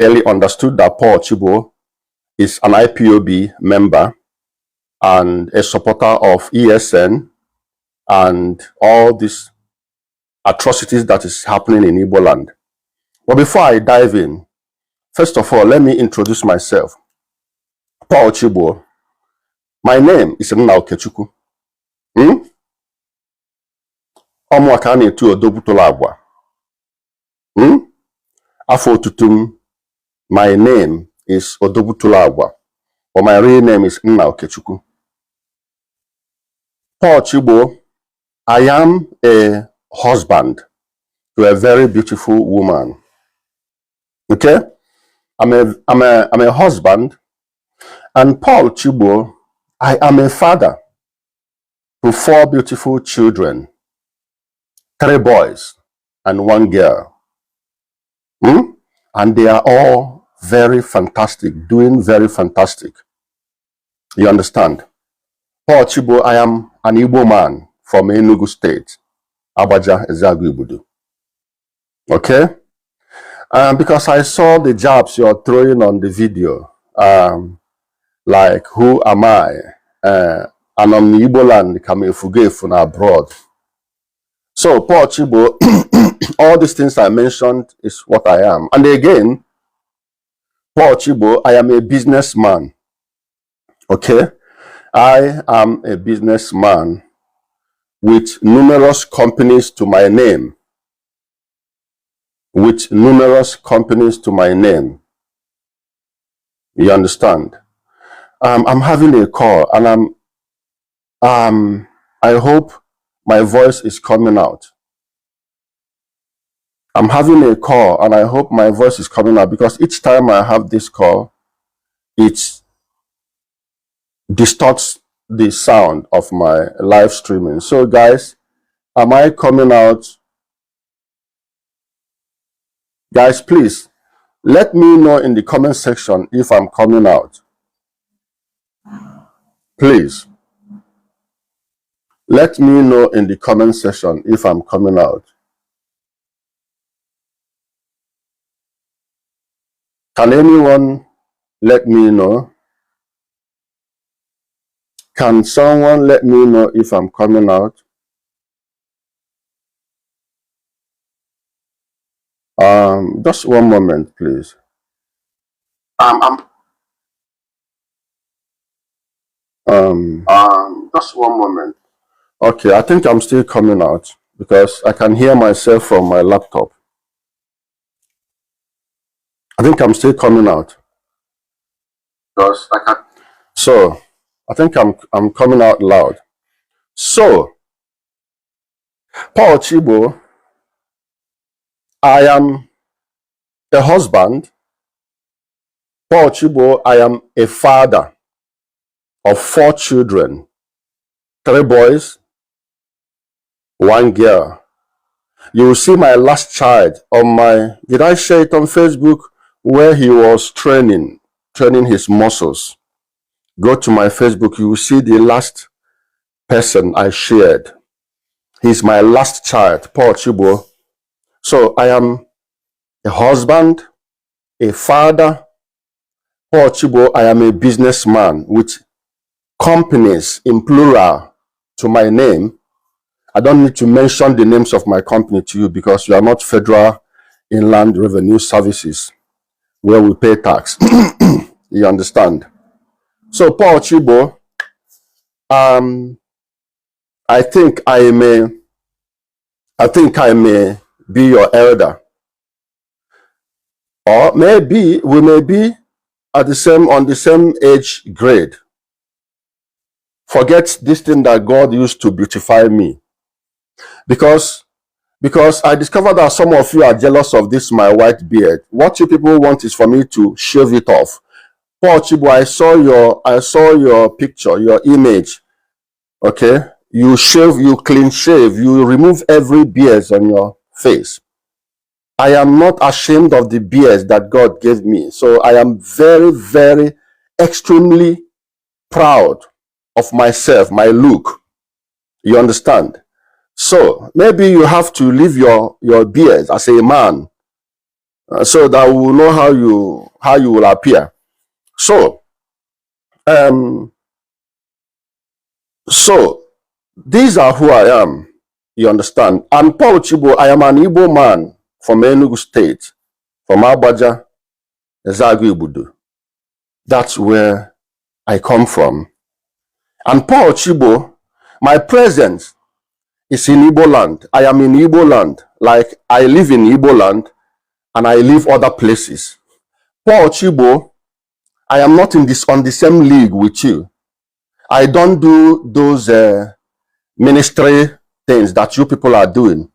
early understood that Paul Chibo is an IPOB member and a supporter of ESN and all these atrocities that is happening in Igbo land. But before I dive in, first of all, let me introduce myself. Paul Chibo. My name is Ojukwu. Omwakani tu odobutolagwa. Afo tutum. My name is Odobutolagwa, but my real name is Ojukwu. Paul Chibo, I am a husband to a very beautiful woman. Okay? I'm a husband, and Paul Chibo, I am a father to 4 beautiful children, 3 boys and 1 girl. And they are all very fantastic, doing very fantastic. You understand? Paul Chibo, I am an Igbo man from Enugu State, Abaja, Ezagu Ibudu. Okay? Because I saw the jabs you're throwing on the video, like, who am I? And I'm the Igbo land, coming from abroad. So, Paul Chibo, all these things I mentioned is what I am. And again, Paul Chibo, I am a businessman. Okay? I am a businessman with numerous companies to my name. With numerous companies to my name. You understand? I'm having a call, and I hope my voice is coming out. I'm having a call, and I hope my voice is coming out, because each time I have this call, it distorts the sound of my live streaming. So guys, am I coming out? Guys, please let me know in the comment section if I'm coming out. Please let me know in the comment section if I'm coming out. Can anyone let me know? Can someone let me know if I'm coming out? Just one moment, please. Just one moment. Okay, I think I'm still coming out because I can hear myself from my laptop. I think I'm still coming out because I can. So I think I'm coming out loud. So, Paul Chibo, I am a husband. Paul Chibo, I am a father of 4 children, 3 boys, 1 girl. You will see my last child on my, did I share it on Facebook, where he was training his muscles. Go to my Facebook, you will see the last person I shared. He's my last child, Paul Chibo. So I am a husband, a father. Paul Chibo, I am a businessman with companies in plural to my name. I don't need to mention the names of my company to you because you are not Federal Inland Revenue Services where we pay tax. You understand? So Paul Chibo, I think I may be your elder, or maybe we may be on the same age grade. Forget this thing that God used to beautify me, because I discovered that some of you are jealous of this my white beard. What you people want is for me to shave it off. Paul Chibo, I saw your picture, your image. Okay, you clean shave, you remove every beard on your face. I am not ashamed of the beard that God gave me. So I am very, very, extremely proud of myself, my look. You understand? So maybe you have to leave your beard as a man. so that we will know how you will appear. So, so these are who I am. You understand? I'm Paul Chibo. I am an Igbo man from Enugu State, from Abaja, Ezagu Ibudu. That's where I come from. And Paul Chibo, my presence is in Igbo land. I am in Igbo land. Like, I live in Igbo land and I live other places. Paul Chibo, I am not on the same league with you. I don't do those ministry things that you people are doing.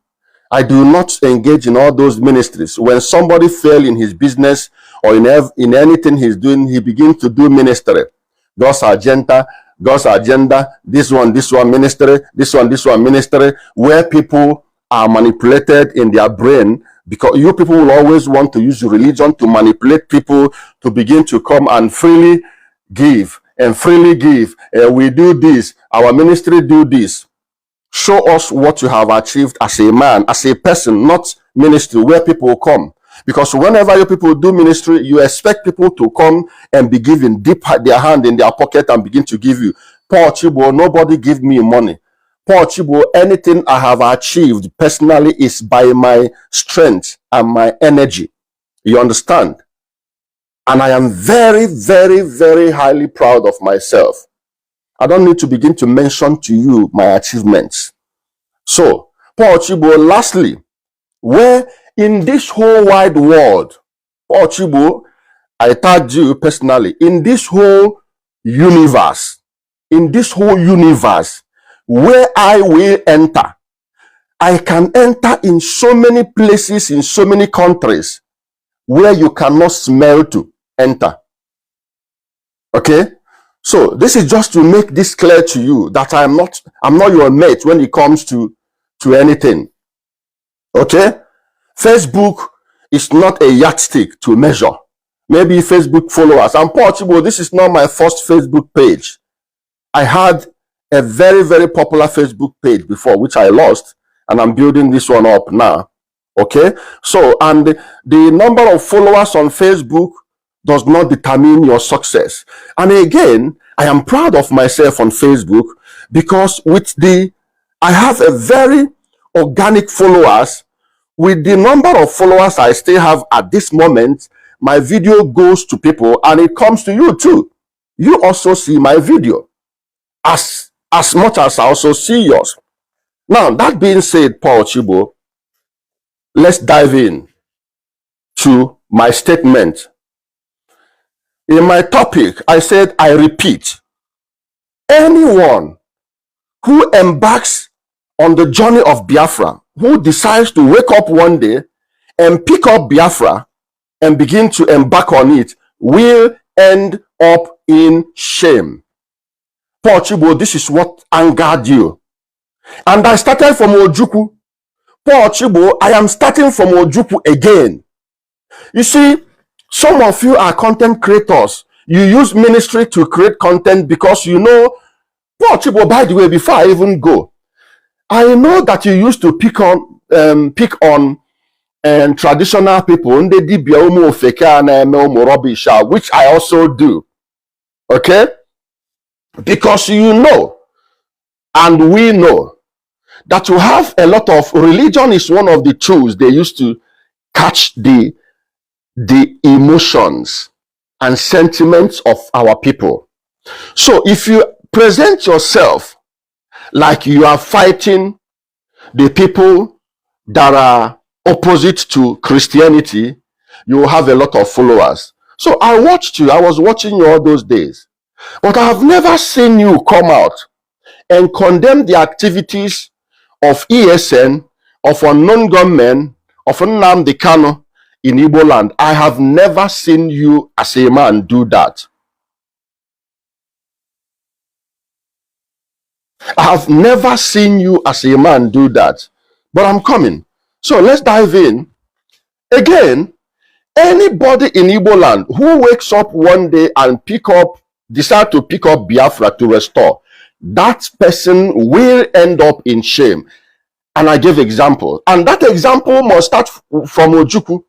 I do not engage in all those ministries. When somebody fails in his business or in anything he's doing, he begins to do ministry. God's agenda, this one ministry, this one ministry, where people are manipulated in their brain, because you people will always want to use religion to manipulate people to begin to come and freely give and freely give. We do this, our ministry do this. Show us what you have achieved as a man, as a person, not ministry where people come. Because whenever you people do ministry, you expect people to come and be giving, dip their hand in their pocket and begin to give you. Paul Chibo, nobody give me money. Paul Chibo, anything I have achieved personally is by my strength and my energy. You understand? And I am very, very, very highly proud of myself. I don't need to begin to mention to you my achievements. So, Paul Chibo, lastly, where in this whole wide world, Paul Chibo, I tagged you personally, in this whole universe, where I will enter, I can enter in so many places, in so many countries, where you cannot smell to enter. Okay? So this is just to make this clear to you that I'm not your mate when it comes to anything. Okay? Facebook is not a yardstick to measure. Maybe Facebook followers. I'm Paul Chibo. This is not my first Facebook page. I had a very, very popular Facebook page before, which I lost, and I'm building this one up now. Okay? So, and the number of followers on Facebook does not determine your success. And again, I am proud of myself on Facebook because I have a very organic followers. With the number of followers I still have at this moment, my video goes to people and it comes to you too. You also see my video as much as I also see yours. Now, that being said, Paul Chibo, let's dive in to my statement. In my topic, I said, I repeat, anyone who embarks on the journey of Biafra, who decides to wake up one day and pick up Biafra and begin to embark on it, will end up in shame. Paul Chibo, this is what angered you. And I started from Ojukwu. Paul Chibo, I am starting from Ojukwu again. You see, some of you are content creators. You use ministry to create content because you know, Paul Chibo, by the way, before I even go, I know that you used to pick on traditional people, which I also do. Okay? Because you know, and we know, that to have a lot of religion is one of the tools they used to catch the emotions and sentiments of our people. So if you present yourself like you are fighting the people that are opposite to Christianity, you will have a lot of followers. So I watched you. I was watching you all those days. But I have never seen you come out and condemn the activities of ESN, of unknown gunmen, of Nnamdi Kanu in Igbo land. I have never seen you as a man do that. I have never seen you as a man do that. But I'm coming. So let's dive in. Again, anybody in Igbo land who wakes up one day and decide to pick up Biafra to restore, that person will end up in shame. And I gave example. And that example must start from Ojukwu.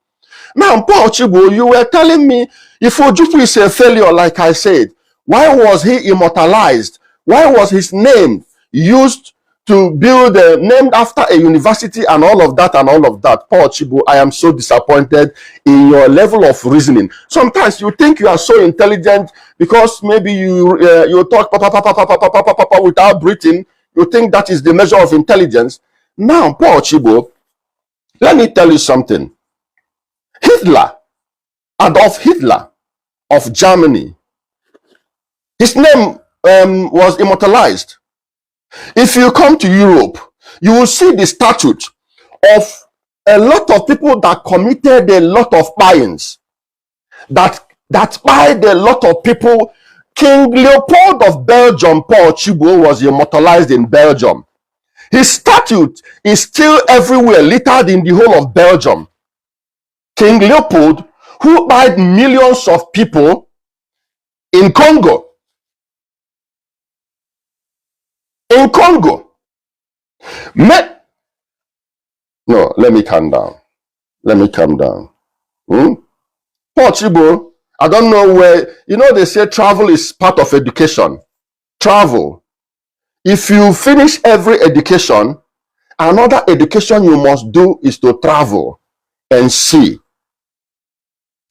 Now, Paul Chibo, you were telling me if Ojukwu is a failure, like I said, why was he immortalized? Why was his name used to build named after a university and all of that and all of that? Paul Chibo, I am so disappointed in your level of reasoning. Sometimes you think you are so intelligent because maybe you talk without breathing. You think that is the measure of intelligence. Now, Paul Chibo, let me tell you something. Adolf Hitler of Germany, his name was immortalized. If you come to Europe, you will see the statute of a lot of people that committed a lot of crimes, that spied a lot of people. King Leopold of Belgium, Paul Chibo, was immortalized in Belgium. His statute is still everywhere, littered in the whole of Belgium. King Leopold, who spied millions of people in Congo. In Congo. No, let me calm down. Let me calm down. Paul Chibo, I don't know where, they say travel is part of education. Travel. If you finish every education, another education you must do is to travel and see.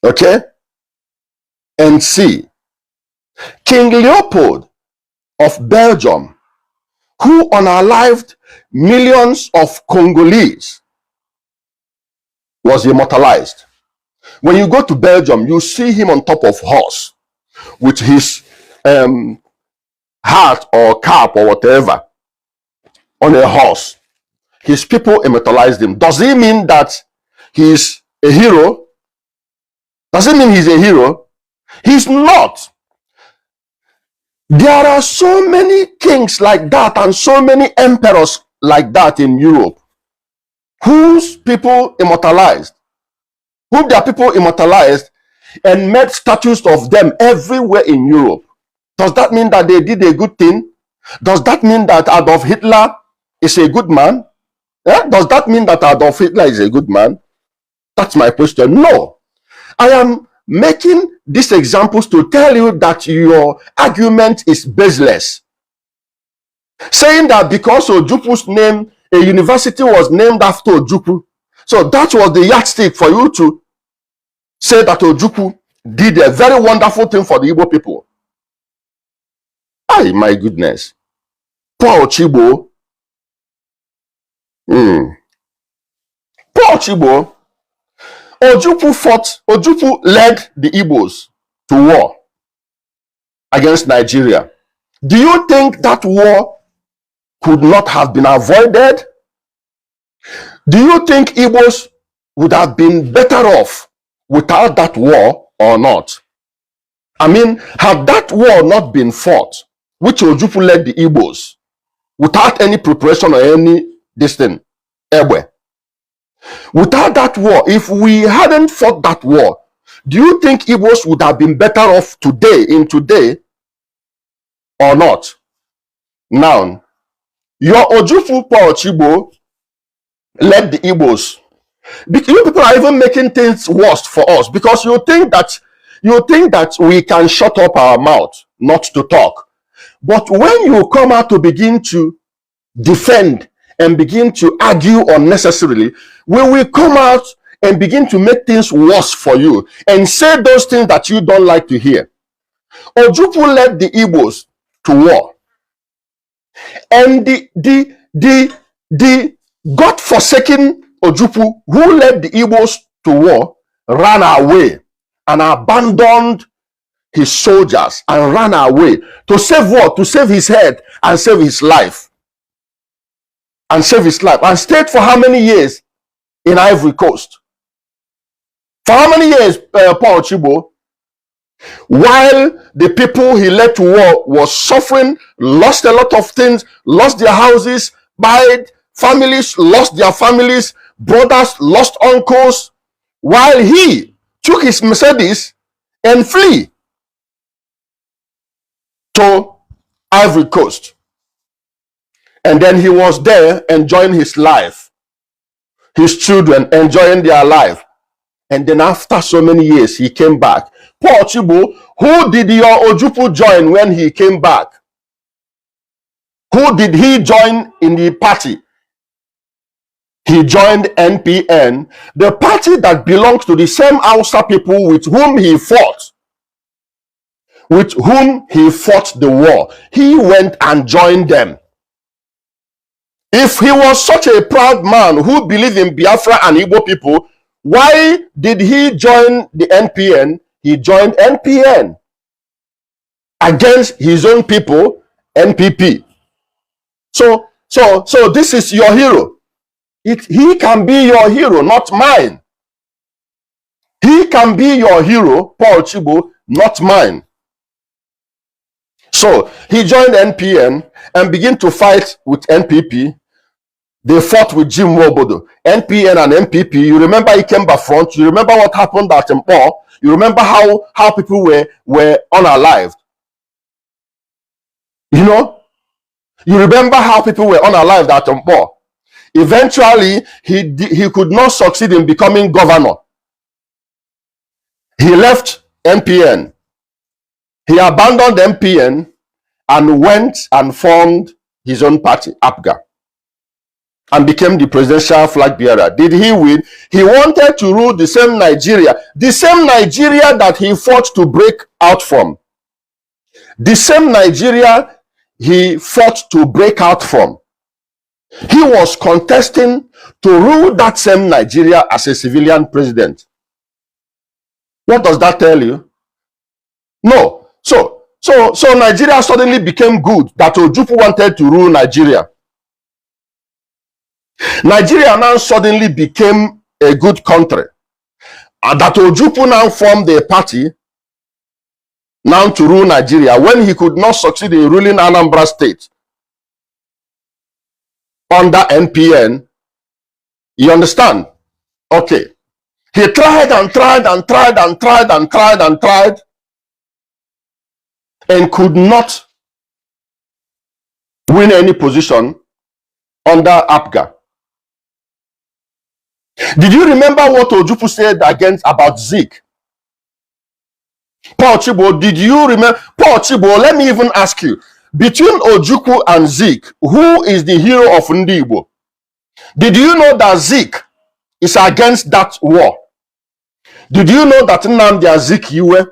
Okay? And see. King Leopold of Belgium, who unalived millions of Congolese, was immortalized. When you go to Belgium, you see him on top of horse with his hat or cap or whatever on a horse. His people immortalized him. Does it mean that he's a hero? Does it mean he's a hero? He's not. There are so many kings like that and so many emperors like that in Europe whose people immortalized, who their people immortalized and made statues of them everywhere in Europe. Does that mean that they did a good thing? Does that mean that Adolf Hitler is a good man? Does that mean that Adolf Hitler is a good man? That's my question. No. I am making these examples to tell you that your argument is baseless. Saying that because Ojukwu's name, a university was named after Ojukwu, so that was the yardstick for you to say that Ojukwu did a very wonderful thing for the Igbo people. Ay, my goodness. Paul Chibo. Paul Chibo. Ojukwu led the Igbos to war against Nigeria. Do you think that war could not have been avoided? Do you think Igbos would have been better off without that war or not? I mean, had that war not been fought, which Ojukwu led the Igbos, without any preparation or any distance, without that war, if we hadn't fought that war, do you think Igbos would have been better off today or not? Now, your Ojukwu Paul Chibo led the Igbos. You people are even making things worse for us because you think that we can shut up our mouth not to talk. But when you come out to begin to defend and begin to argue unnecessarily, we will come out and begin to make things worse for you and say those things that you don't like to hear. Ojukwu led the Igbos to war. And the God-forsaken Ojukwu who led the Igbos to war ran away and abandoned his soldiers and ran away to save what? To save his head and save his life. And stayed for how many years in Ivory Coast? For how many years, Paul Chibo? While the people he led to war was suffering, lost a lot of things, lost their houses, died, families lost their families, brothers lost uncles, while he took his Mercedes and flee to Ivory Coast. And then he was there enjoying his life. His children enjoying their life. And then after so many years, he came back. Paul Chibo, who did your Ojukwu join when he came back? Who did he join in the party? He joined NPN, the party that belongs to the same Hausa people with whom he fought. With whom he fought the war. He went and joined them. If he was such a proud man who believed in Biafra and Igbo people, why did he join the NPN? He joined NPN against his own people, NPP. So this is your hero. He can be your hero, not mine. He can be your hero, Paul Chibo, not mine. So he joined NPN and began to fight with NPP. They fought with Jim Wobodo. NPN and NPP, you remember he came back front. You remember what happened at Mpo. You remember how people were unalived. You know? You remember how people were unalived at Mpo. Eventually, he could not succeed in becoming governor. He left NPN. He abandoned NPN and went and formed his own party, APGA, and became the presidential flag bearer. Did he win? He wanted to rule the same Nigeria that he fought to break out from. The same Nigeria he fought to break out from. He was contesting to rule that same Nigeria as a civilian president. What does that tell you? No. So Nigeria suddenly became good that Ojukwu wanted to rule Nigeria. Nigeria now suddenly became a good country. And that Ojukwu now formed a party now to rule Nigeria when he could not succeed in ruling Anambra State under NPN. You understand? Okay. He tried and tried and tried and tried and tried and tried and could not win any position under APGA. Did you remember what Ojukwu said about Zeke? Paul Chibo, did you remember? Paul Chibo, let me even ask you. Between Ojukwu and Zeke, who is the hero of Ndi Igbo? Did you know that Zeke is against that war? Did you know that Nnamdi Azikiwe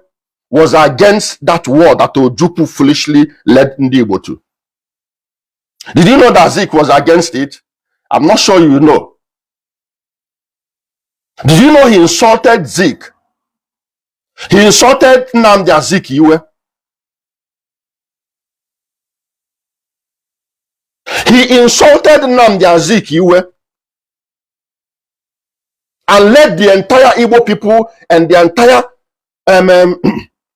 was against that war that Ojukwu foolishly led Ndi Igbo to? Did you know that Zeke was against it? I'm not sure you know. Did you know he insulted Zeke? He insulted Nnamdi Azikiwe. He insulted Nnamdi Azikiwe and led the entire Igbo people and the entire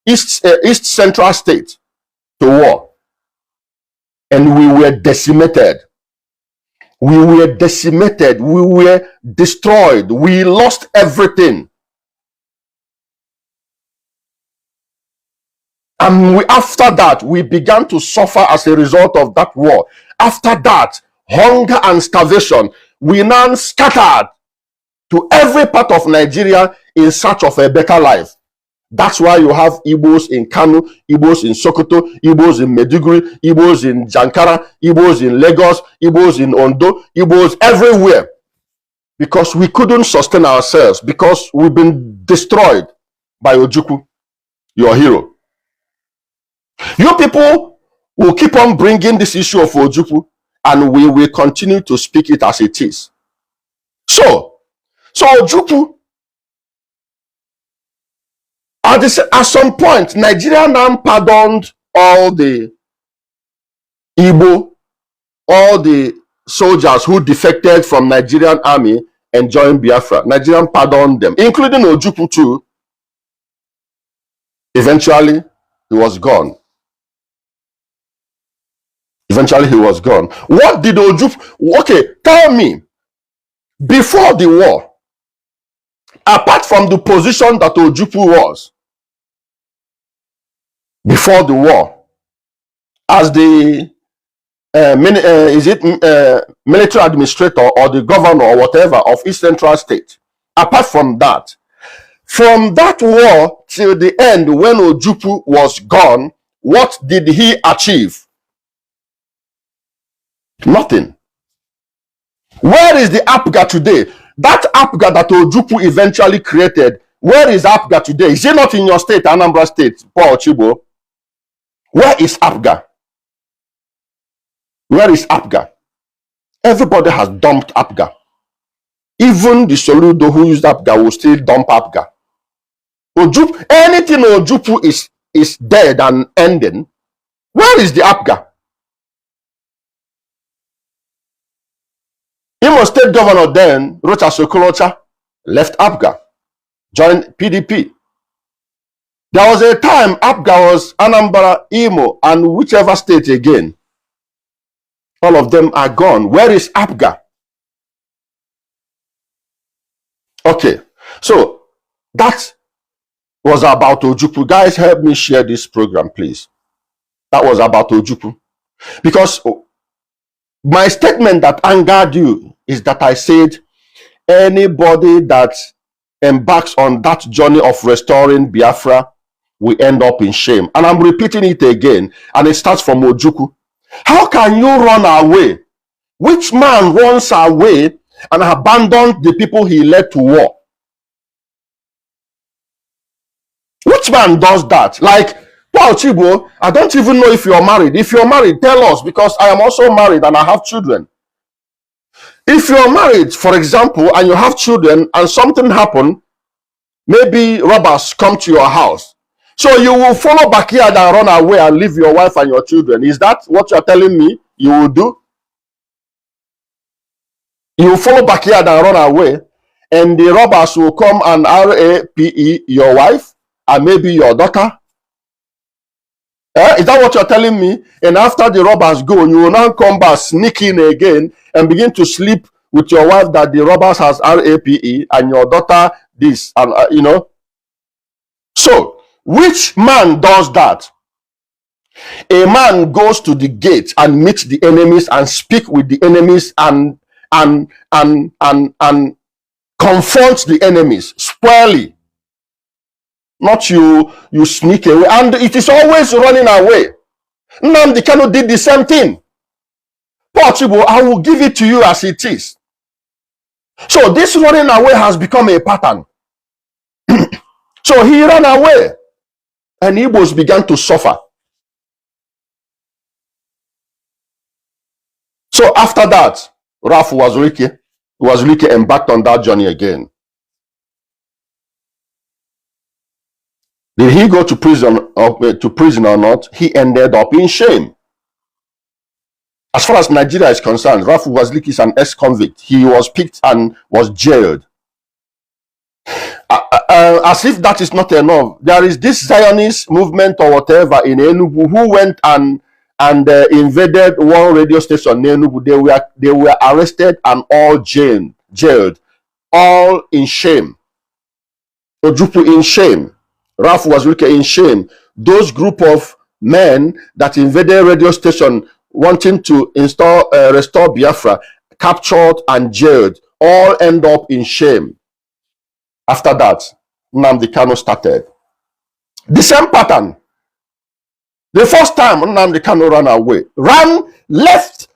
East Central State to war. And we were decimated. We were decimated. We were destroyed. We lost everything. And after that, we began to suffer as a result of that war. After that, hunger and starvation, we now scattered to every part of Nigeria in search of a better life. That's why you have Igbos in Kanu, Igbos in Sokoto, Igbos in Meduguri, Igbos in Jankara, Igbos in Lagos, Igbos in Ondo, Igbos everywhere. Because we couldn't sustain ourselves, because we've been destroyed by Ojukwu, your hero. You people will keep on bringing this issue of Ojukwu, and we will continue to speak it as it is. So Ojukwu, at some point, Nigeria now pardoned all the Igbo, all the soldiers who defected from Nigerian army and joined Biafra. Nigerian pardoned them, including Ojukwu too. Eventually, he was gone. Eventually, he was gone. What did Ojukwu... Okay, tell me, before the war, apart from the position that Ojukwu was, before the war, as the military administrator or the governor or whatever of East Central State, apart from that, From that war till the end, when Ojukwu was gone, what did he achieve? Nothing. Where is the APGA today? That APGA that Ojukwu eventually created, where is APGA today? Is it not in your state, Anambra State, Paul Chibo? Where is APGA? Where is APGA? Everybody has dumped APGA. Even the Soludo who used APGA will still dump APGA. Anything Ojukwu is dead and ending. Where is the APGA? Imo State Governor then, Rocha Sokolocha, left APGA, joined PDP. There was a time APGA was Anambra, Imo, and whichever state again. All of them are gone. Where is APGA? Okay, so that was about Ojukwu. Guys, help me share this program, please. That was about Ojukwu. Because my statement that angered you is that I said anybody that embarks on that journey of restoring Biafra will end up in shame. And I'm repeating it again, and it starts from Ojukwu. How can you run away? Which man runs away and abandons the people he led to war? Which man does that? Like, Paul Chibo, I don't even know if you're married. If you're married, tell us, because I am also married and I have children. If you're married, for example, and you have children and something happened, maybe robbers come to your house. So you will follow backyard and run away and leave your wife and your children. Is that what you're telling me you will do? You will follow backyard and run away, and the robbers will come and rape your wife and maybe your daughter? Is that what you're telling me? And after the robbers go, you will now come back, sneak in again, and begin to sleep with your wife that the robbers has rape and your daughter this, and you know. So, which man does that? A man goes to the gate and meets the enemies and speak with the enemies and confronts the enemies squarely. Not you sneak away. And it is always running away. Nnamdi Kanu did the same thing. Paul Chibo, I will give it to you as it is. So this running away has become a pattern. So he ran away. And Igbos began to suffer. So after that, Ralph Wazirike embarked on that journey again. Did he go to prison or not? He ended up in shame. As far as Nigeria is concerned, Ralph Wazirike is an ex-convict. He was picked and was jailed. As if that is not enough, there is this Zionist movement or whatever in Enugu who went and invaded one radio station in Enugu. They were arrested and all jailed, all in shame. Ojukwu in shame. Ralph Wazirike in shame. Those group of men that invaded radio station wanting to restore Biafra, captured and jailed, all end up in shame. After that, Nnamdi Kanu started. The same pattern. The first time Nnamdi Kanu ran away, left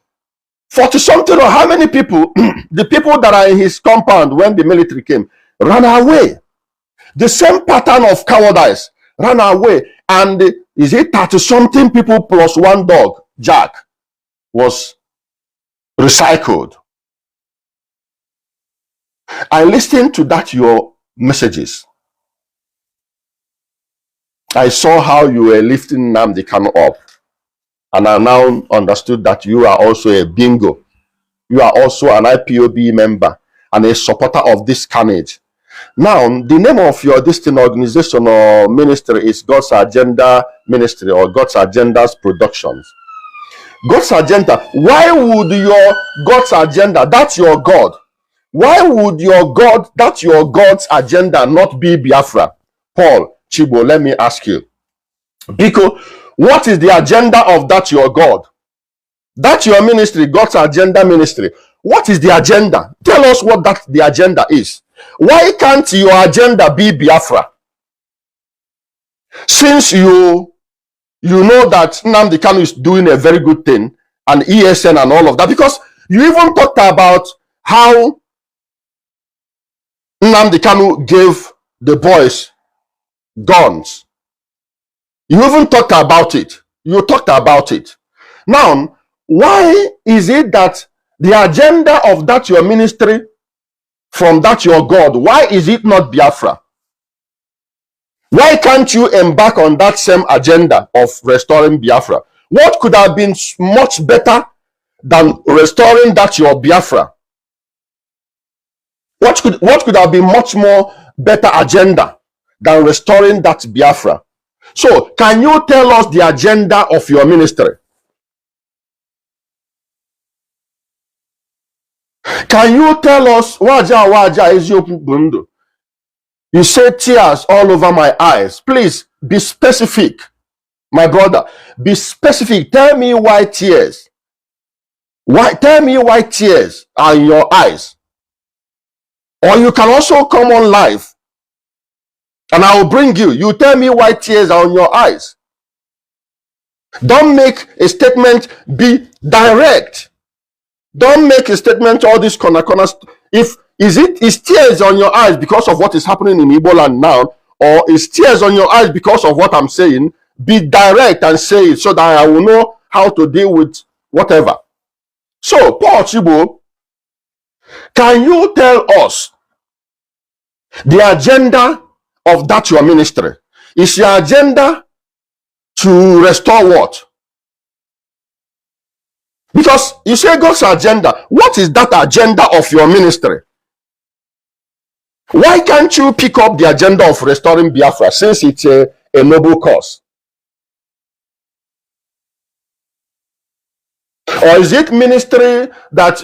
40-something or how many people, the people that are in his compound when the military came, ran away. The same pattern of cowardice, ran away. And is it 30-something people plus one dog, Jack, was recycled. I listened to that, your messages. I saw how you were lifting Nnamdi Kanu up. And I now understood that you are also a bingo. You are also an IPOB member and a supporter of this carnage. Now, the name of your distinct organization or ministry is God's Agenda Ministry or God's Agenda's Productions. God's Agenda. Why would your God's Agenda, that's your God, why would your God, that's your God's agenda, not be Biafra? Paul Chibo, let me ask you. Because what is the agenda of that your God? That's your ministry, God's Agenda Ministry. What is the agenda? Tell us what the agenda is. Why can't your agenda be Biafra? Since you know that Nnamdi Kanu is doing a very good thing, and ESN and all of that, because you even talked about how Nnamdi Kanu gave the boys guns. You even talked about it. You talked about it. Now, why is it that the agenda of that your ministry, from that your God, why is it not Biafra? Why can't you embark on that same agenda of restoring Biafra? What could have been much better than restoring that your Biafra? What could have been much more better agenda than restoring that Biafra? So, can you tell us the agenda of your ministry? Can you tell us, waja eziokwu bundu? You say tears all over my eyes. Please be specific, my brother. Be specific. Tell me why tears. Tell me why tears are in your eyes. Or you can also come on live and I will bring you. You tell me why tears are on your eyes. Don't make a statement, be direct. Don't make a statement all this corner. Is tears on your eyes because of what is happening in Igbo land now, or is tears on your eyes because of what I'm saying? Be direct and say it so that I will know how to deal with whatever. So, Paul Chibo, can you tell us the agenda of that your ministry? Is your agenda to restore what? Because you say God's agenda. What is that agenda of your ministry? Why can't you pick up the agenda of restoring Biafra, since it's a noble cause? Or is it ministry that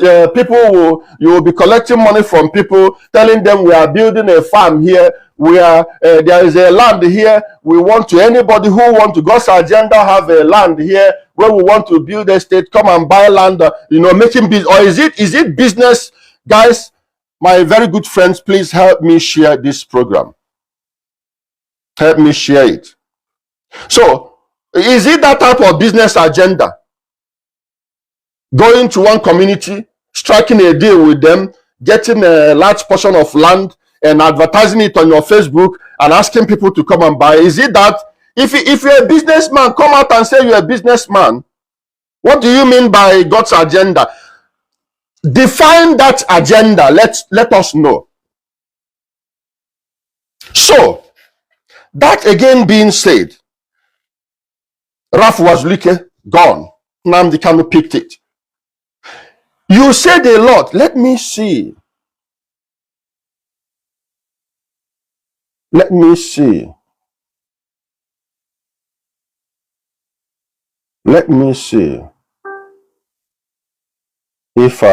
you will be collecting money from people, telling them we are building a farm here, there is a land here, we want to, anybody who want to, God's agenda have a land here where we want to build a state, come and buy land, making business? Or is it business? Guys, my very good friends, please help me share this program. Help me share it. So, is it that type of business agenda? Going to one community, striking a deal with them, getting a large portion of land and advertising it on your Facebook and asking people to come and buy? Is it that? If you're a businessman, come out and say you're a businessman. What do you mean by God's agenda? Define that agenda. Let us know. So, that again being said, Raf Wazulike gone. Nnamdi Kanu picked it. You said a lot. Let me see. Let me see. Let me see if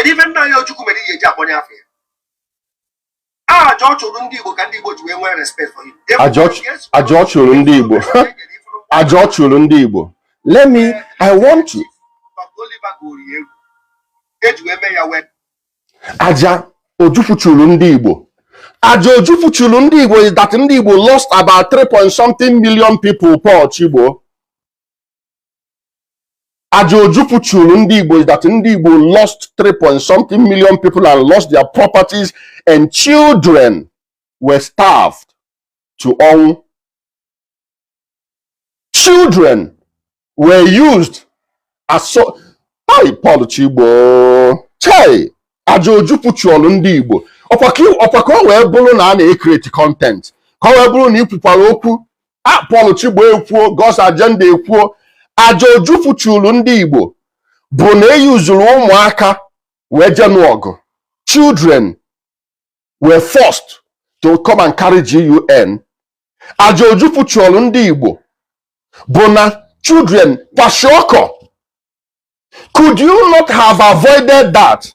even now Ojukwu mere ihe eji akpọnye afọ ya. Ajọ chụrụ ndị Igbo ka ndị Igbo ji wee nwee respect for him. Ajọ chụrụ ndị Igbo. Ajọ chụrụ ndị Igbo. Let me, I want to. Aja Ojukwu chụrụ ndị Igbo. Aja Ojukwu chụrụ ndị Igbo is that ndị Igbo lost about 3-point-something million people, Paul Chibo. Aja Ojukwu chụrụ ndị Igbo is that ndị Igbo lost 3-point-something million people and lost their properties, and children were starved to own. Children were used as so. Hi, Paul Chibo. Chai, Aja Ojukwu chụrụ ndị Igbo. Ọkwa ka o wee bụrụ na a na-ekreti content. Ka o wee bụrụ na ikwukwara okwu. Paul Chibo ekwuo, God's agenda ekwuo. Aja Ojukwu chụrụ ndị Igbo bụ na eyuzuru ụmụaka wee jenu ọgụ. Children were forced to come and carry GUN. Aja Ojukwu chụrụ ndị Igbo bụ na children kwashi ọkọ. Could you not have avoided that?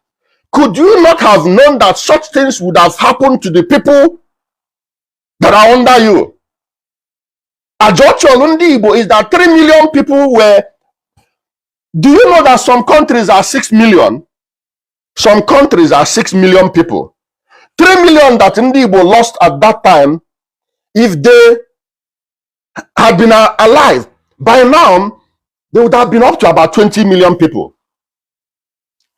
Could you not have known that such things would have happened to the people that are under you. Ajocholu ndị Igbo is that 3 million people were. Do you know that some countries are 6 million? Some countries are 6 million people. 3 million that ndị Igbo lost at that time, if they had been alive, by now, they would have been up to about 20 million people.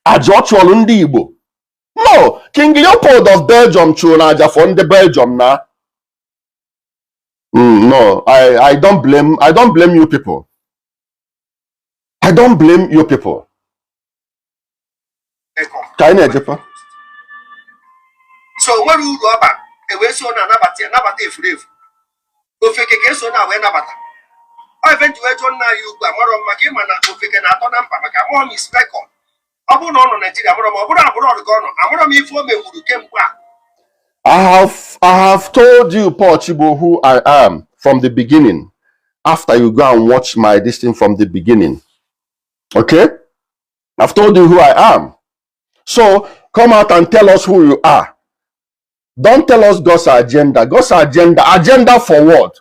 Ajocholu ndị Igbo. No, King Leopold of Belgium chụrụ for the Belgium now. No, I don't blame you people. I don't blame you people. So when you go back, we so na nabata efurefu. Ofeke ke so na we nabata. O eventually John na you gba maro maka ma na ofeke na atọ na mpa maka mo mi specon. Ọ bụ na ọ nọ Nigeria maro ma ọ bụrụ abroad ka ọ nọ. Amaro m ife o mewuru kemgbe a. I have told you, Paul Chibo, who I am from the beginning. After you go and watch my this thing from the beginning. Okay? I've told you who I am. So come out and tell us who you are. Don't tell us God's agenda. God's agenda. Agenda for what?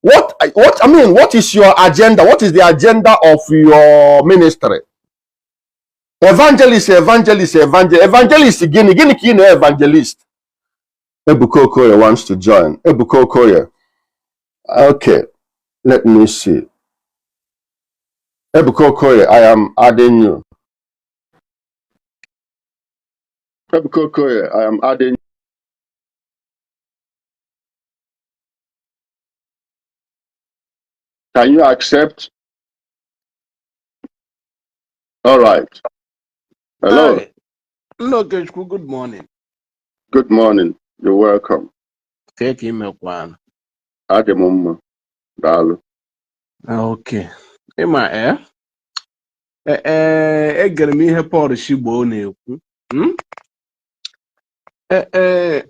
What is your agenda? What is the agenda of your ministry? Evangelist. Evangelist, Guinea evangelist. Ebuka Okoye wants to join. Ebuka Okoye. Okay, let me see. Ebuka Okoye, I am adding you. Ebuka Okoye, I am adding you. Can you accept? All right. Hello. Hi. Hello, Ojukwu. Good morning. Good morning. You're welcome. Take him a one. Ademumma. Dalu. Okay. Emma, egere m ihe Paul Chigbo na-ekwu.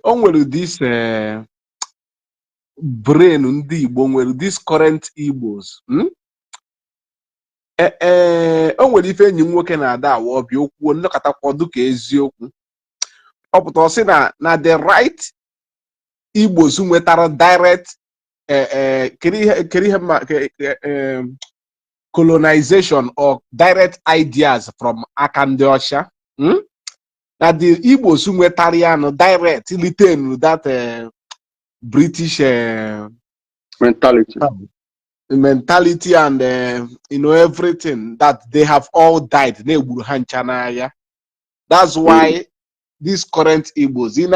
O nwere this brain ndị Igbo nwere this current Igbos. O nwere ife enyi nwoke na-ada awa ọbịa okwu nlekọtakwa ọdụ ka eziokwu. Ọ pụtara sị na the right Igbos nwetara direct colonization or direct ideas from aka ndị ọcha. Na the Igbos nwetara ya no direct retain that British mentality and everything, that they have all died. That's why these current Igbos in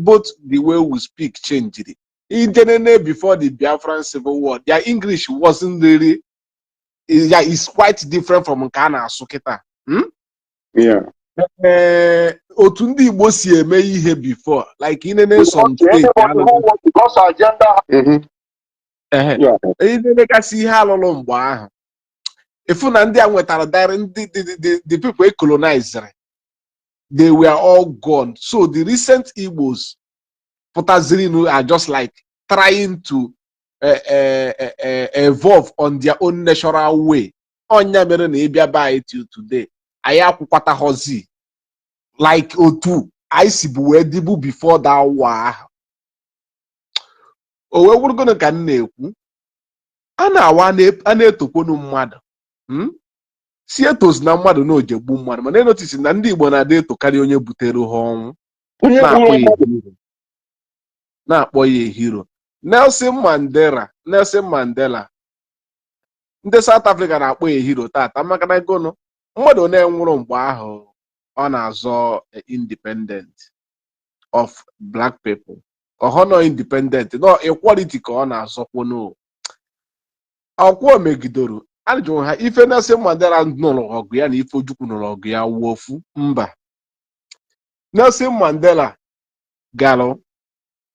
both the way we speak changed. In general, before the Biafran Civil War, their English wasn't really, it's quite different from Nkana Suketa. Yeah. Otundi Igbo si eme ihe before, like in some state. Because agenda. If the people colonized, they were all gone. So the recent Igbos are just like trying to evolve on their own natural way. Onya mere na ebia by till today. Aya kwata hozi like otu isibu edibu before that war. Owe we're gonna ka na-ekwu ana etokonu mmadụ si etos na mmadụ na ojegbu mmadụ mana notice na ndị Igbo na-ada etokarị onye butere ha ọnwụ na-akpọ ya hero. Nelson Mandela ndị South Africa na-akpọ ya hero tata maka na gono mmadụ na-enwụrụ mgbe ahụ ọ na-azọ independent of black people. Ọhụrụ independent no equality ka ọ na-azọkwo no ọkwọ megidoro ajụrụ ha ife Nelson Mandela nụrụ ọgụ ya na ife Ojukwu nụrụ ọgụ ya wofu mba. Nelson Mandela galụ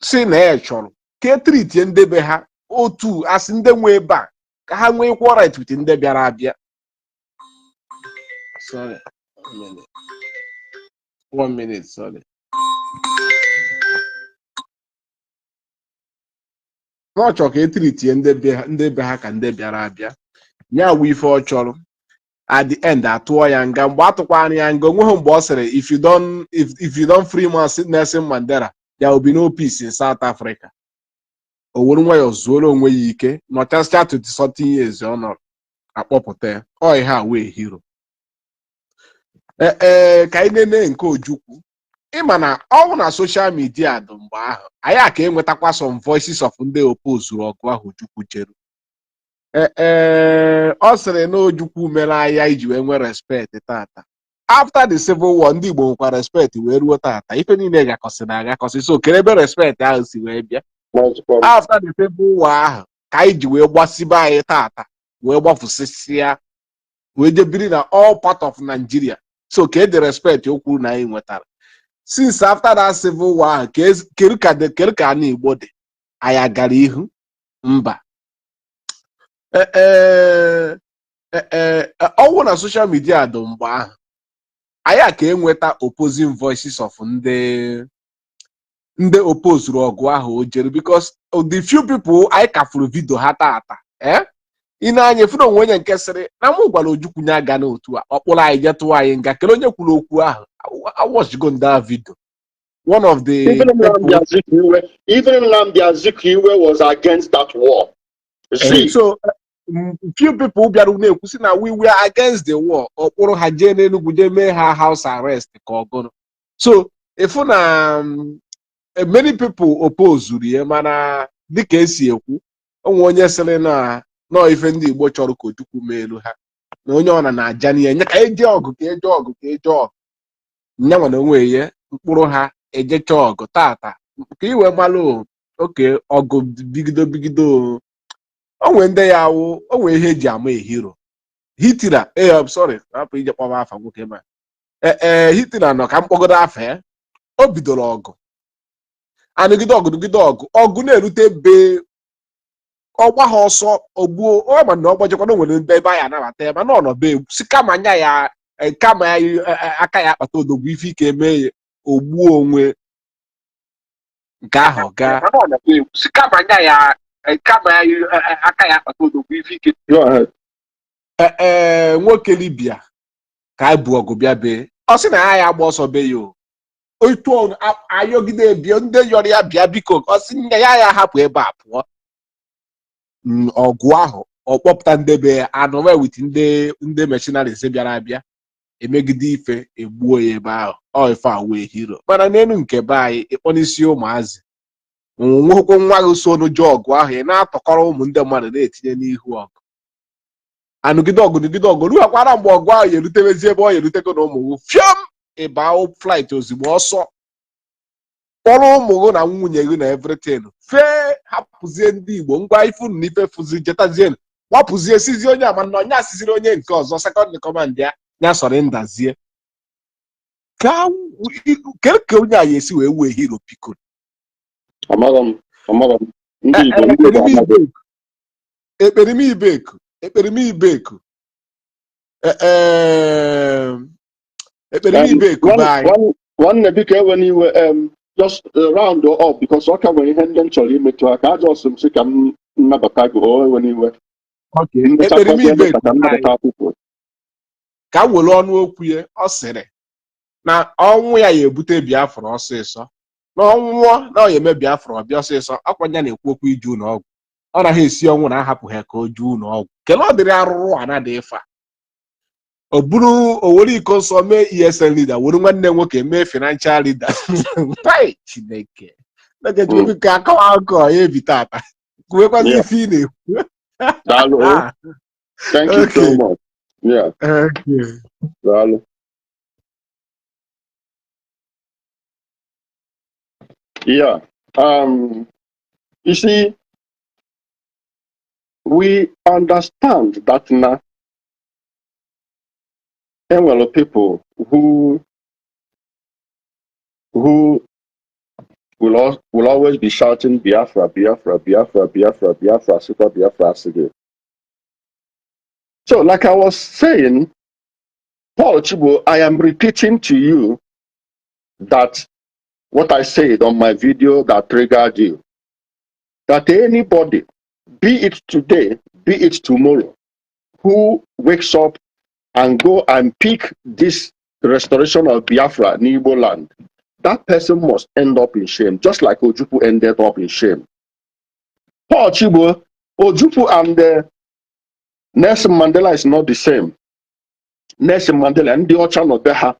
si na ya chọrọ ka etritie ndebe ha otu asị ndị nwe ebe a ka ha nwee equal right with ndị bịara abịa. Sorry, 1 minute, sorry. Ọ chọrọ ka etritie ndị be ha ka ndị bịara abịa. Nya wụ ife ọ chọrọ. At the end, atụọ ya nga mgbe atụkwara ya nga onweghị mgbe ọ sịrị if you don't free Nelson Mandela, there will be no peace in South Africa. o were nwa ya zuoro onwe ya ike nọchasịa 20-something years ọ nọrọ akpọpụta ya ọ ihe a wee hero ka anyị nene nke Ojukwu ịma na ọnwụ na social media dị mgbe ahụ anyị a ka enwetakwa some voices of ndị opozuru ọgụ ahụ Ojukwu jere ọ sịrị na Ojukwu mere ahịa iji wee nwee respect tata after the civil war ndị Igbo nwekwa respect wee ruo tata ife niile gakọsị na agakọsị so kere ebe respect ahụ si wee bịa after the civil war ahụ ka anyị ji wee gbasibe anyị tata wee gbafusịsịa wee jebiri na all part of Nigeria so ka the respect o kwuru na anyị nwetara since after that civil war ahụ keru ka ana Igbo dị anyị agara ihu mba ọnwụ na social media dị mgbe ahụ anyị a ka enweta opposing voices of ndị opposuru ọgụ ahụ o jere because the few people anyị kafuru vidio ha tata ị na-anya efu na onwe onye nke sịrị na mụ gwara Ojukwu nye aga n'otu a ọ kpụrụ anyị jetụwa anyị nga kele onye kwuru okwu ahụ awọchigo ndị vidio one of the even Nnamdi Azikiwe was against that war. So few people bịara na-ekwusi na we were against the war ọkpụrụ ha jee n'Enugu jee mee ha house arrest ka ọ gụrụ so efu na many people oppose ya mana dịka esi ekwu onwe onye sịrị na ife ndị Igbo chọrọ ka Ojukwu meelu ha na onye ọ na-aja n'ihe nye ka eje ọgụ ka eje ọgụ ka eje ọgụ nya nwana onwe ya mkpụrụ ha ejecha ọgụ tata ka iwe malụ oke ọgụ bigido onwe ndị ya awụ onwe ihe eji ama ehiro Hitler sorry hapụ ije kpọba afa nwoke ma Hitler nọ ka mkpọgodo afa ya o bidoro ọgụ anụgide ọgụ na-erute be ọgba ha ọsọ ogbuo ọ ma na ọgbajekwana nwere ndị ebe anyị anabata ya mana ọ nọ be si kama ya aka ya akpata odogwu ife ike mee ya ogbuo onwe nke ahụ gaa si kama ya aka ya akpata odogwu ife ike nwoke Libya ka anyị bụ ọgụ bịa bee ọ sị na ya agba ọsọ be ya otu ayọgide bịa ndị yọrọ ya bịa biko ọ sị nne ya hapụ ebe a pụọ ọgụ ahụ ọ kpọpụta ndị be anọwe wit ndị mercenaries bịara abịa emegide ife egbuo ya ebe ahụ ọ ife a wee hero mana n'elu nke be anyị ịkpọnisi ụmụazị nwekwo nwa gị so n'ụjọ ọgụ ahụ ị na-atọkọrọ ụmụ ndị mmadụ na-etinye n'ihu ọgụ anụgide ọgụ ruakwara mgbe ọgụ ahụ erutebezi ebe ọ erutego na ụmụ fiam ịba flight ozugbo ọsọ kpọrọ ụmụ gị na nwunye gị na everything fee hapụzie ndị Igbo ngwa ifunu na ife fụzi jetazie gbapụzie sizie onye ama na onye asiziri onye nke ọzọ second command ya sọrọ ndazie ka onye anyị esi wee hero piko ekperimibeku be anyị nwanne biko ewe n'iwe just round up because ọ ka nwere ihe ndị m chọrọ imetụ aka ajọ ọsọ m sị ka m nnabata gị ewe n'iwe ka m were ọnụ okwu ya ọ sịrị na ọnwụ ya ebute Biafra ọsịsọ na ọnwụọ na ọ ya eme Biafra ọbịa ọsịsọ akwanya na-ekwu okwu ije ụlọ ọgwụ ọ naghị esi ọnwụ na ahapụ ha ka o ju ụlọ ọgwụ kele ọ dịrị arụrụ ana dị ịfa o buru owere iko nsọ mee ESN leader were nwanne nwoke mee financial leader Chineke ka akọwa akụkọ ya ebi tata kwuwekwazi ife ị na-ekwu Thank you so much. Yeah. Yeah. You see, we understand that now there are people who will always be shouting Biafra, Biafra, Biafra, Biafra, Biafra, Super Biafra again. So, like I was saying, Paul Chibo, I am repeating to you that what I said on my video that triggered you, that anybody, be it today, be it tomorrow, who wakes up and go and pick this restoration of Biafra in Igbo land, that person must end up in shame, just like Ojukwu ended up in shame. Paul Chibo, Ojukwu and Nelson Mandela is not the same. Nelson Mandela and the Ochano Deha,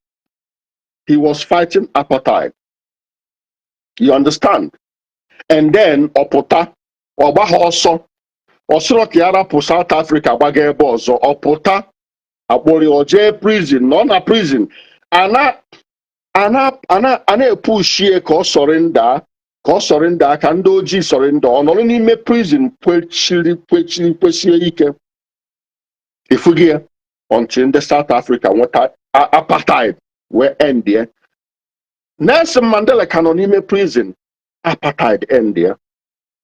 he was fighting apartheid. You understand? And then Opota, Obaha also, Osoro Kiara for South Africa, Bagay Bozo, Opota, Abori Oje prison, non a prison. Ana push here cause surrender, can doji surrender, on only me prison, ike. If we get until the South Africa, what apartheid, where end there. Nelson Mandela can only me prison, apartheid end there.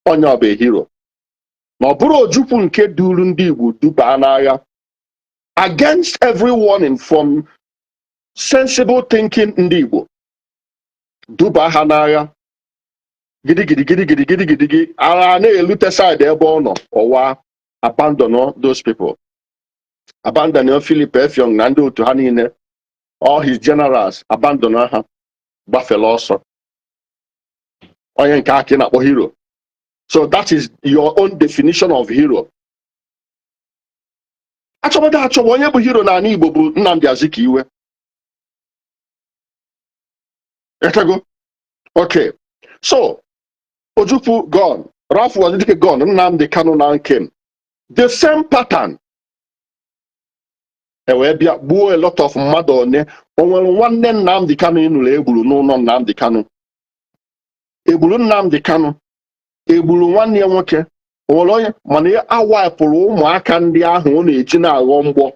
On your be hero. Now, Bro Ojukwu nke duru ndị Igbo duba n'agha against everyone from sensible thinking ndị Igbo. Duba ha n'agha. Gidi. Agha na-elute side ebe ọ nọ. Ọwa abandon those people. Abandon Philip Effiong na ndị otu ha niile. All his generals abandon ha. Gbafere ọsọ. Onye nke aka na-akpọ hero. So that is your own definition of hero. Achọbọda onye bụ hero na Igbo bụ Nnamdi Azikiwe. Etago? Okay. So, Ojukwu gone. Ralph was gone. Nnamdi Kanu now came. The same pattern. Ewe bịa gbuo a lot of mmadụ one. O nwere nwanne Nnamdi Kanu ịnụrụ egburu n'ụlọ Nnamdi Kanu. Egburu Nnamdi Kanu. Egburu nwanne ya nwoke. Onwere onye mana ya awapụrụ ụmụaka ndị ahụ ọ na-eji na-aghọ mgbọ.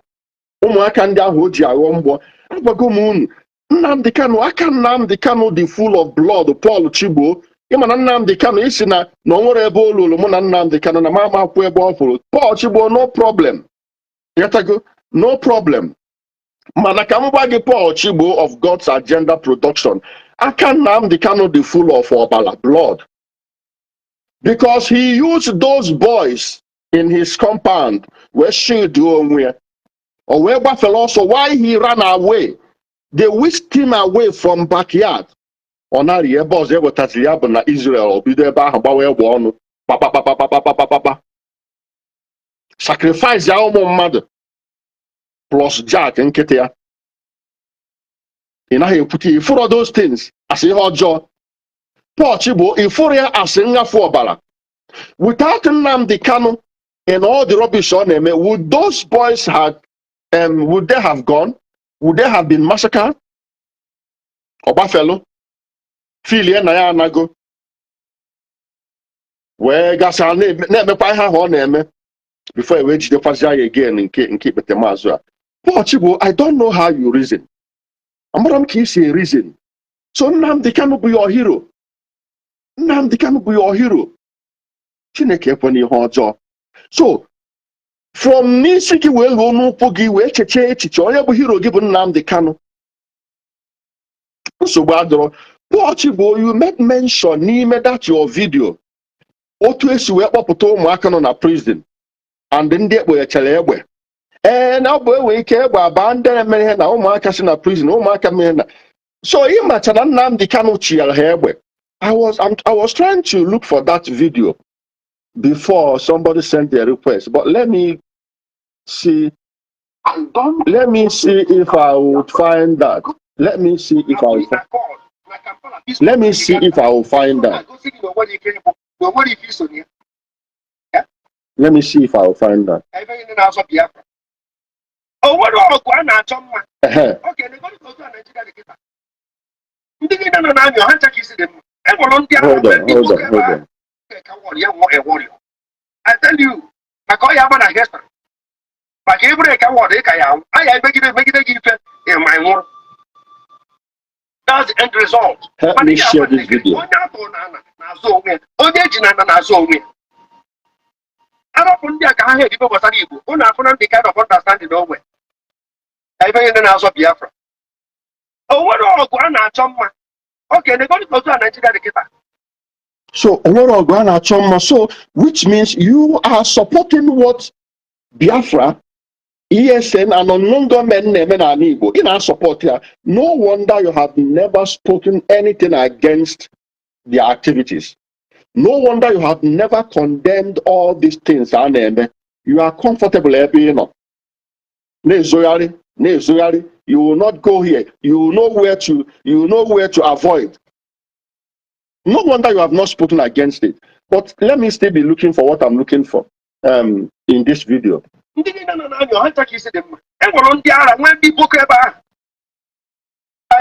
Ụmụaka ndị ahụ o ji aghọ mgbọ. Agwago m unu, Nnamdi Kanu, aka Nnamdi Kanu dị full of blood, Paul Chibo. Ịma na Nnamdi Kanu isi na o nwere ebe olulu mụ na Nnamdi Kanu na mama akwụ ebe ọ fụrụ. Paul Chibo, no problem. Yatago, no problem. Mana ka m gwa gị Paul Chibo of God's Agenda Production, aka Nnamdi Kanu dị full of ọbara, blood. Because he used those boys in his compound where she do onwe. Or where Buffalo also why he ran away. They whisked him away from backyard. Onari boss ever tatliab na Israel or be there by one. Papa. Sacrifice your own mother. Plus Jack and Ketia. In I put you for all those things. I say how John. Paul Chibo, Euphoria Asenga Bala. Without Nnamdi Kanu and all the rubbish on them, would those boys have would they have gone? Would they have been massacred? Obafelo, Filia Naya Nago. Where Gasa never buy her on before I reach the Fazai again and keep it the Mazua. Paul Chibo, I don't know how you reason. I'm kissing reason. So Nnamdi Kanu be your hero. Nnamdi Kanu be your hero. Chineke kwani hojo. So from Nisiki well no pogi we cheche echiche onye bụ hero gị bụ Nnamdi Kanu. So badro Paul Chibo, you made mention n'ime that your video. Otu esi wee kpọpụta ụmụaka nọ na prison and ndị ekpochere egbe. Na ọ bụ enwe ike egbe aba ndị emere ihe na ụmụaka si na prison, ụmụaka mere na. So ịmacha na Nnamdi Kanu chiara ha egbe. I was trying to look for that video before somebody sent their request, but let me see. Let me see if I would find that. Let me see if I will. Let me see if I will find that. Let me see if I will find that. Hold on. I tell you, I call you a guest. But every I make it in my work. That's the end result. Help me share this video. I don't think I can hear people was able. Una found the kind of understanding over. I been in the house of Biafra. Oh, what all go on? Okay, they're going to go to Nigeria. So, which means you are supporting what Biafra, ESN, and unknown government in our support here. No wonder you have never spoken anything against their activities. No wonder you have never condemned all these things. You are comfortable, you will not go here. You know where to avoid. No wonder you have not spoken against it. But let me still be looking for what I'm looking for in this video. In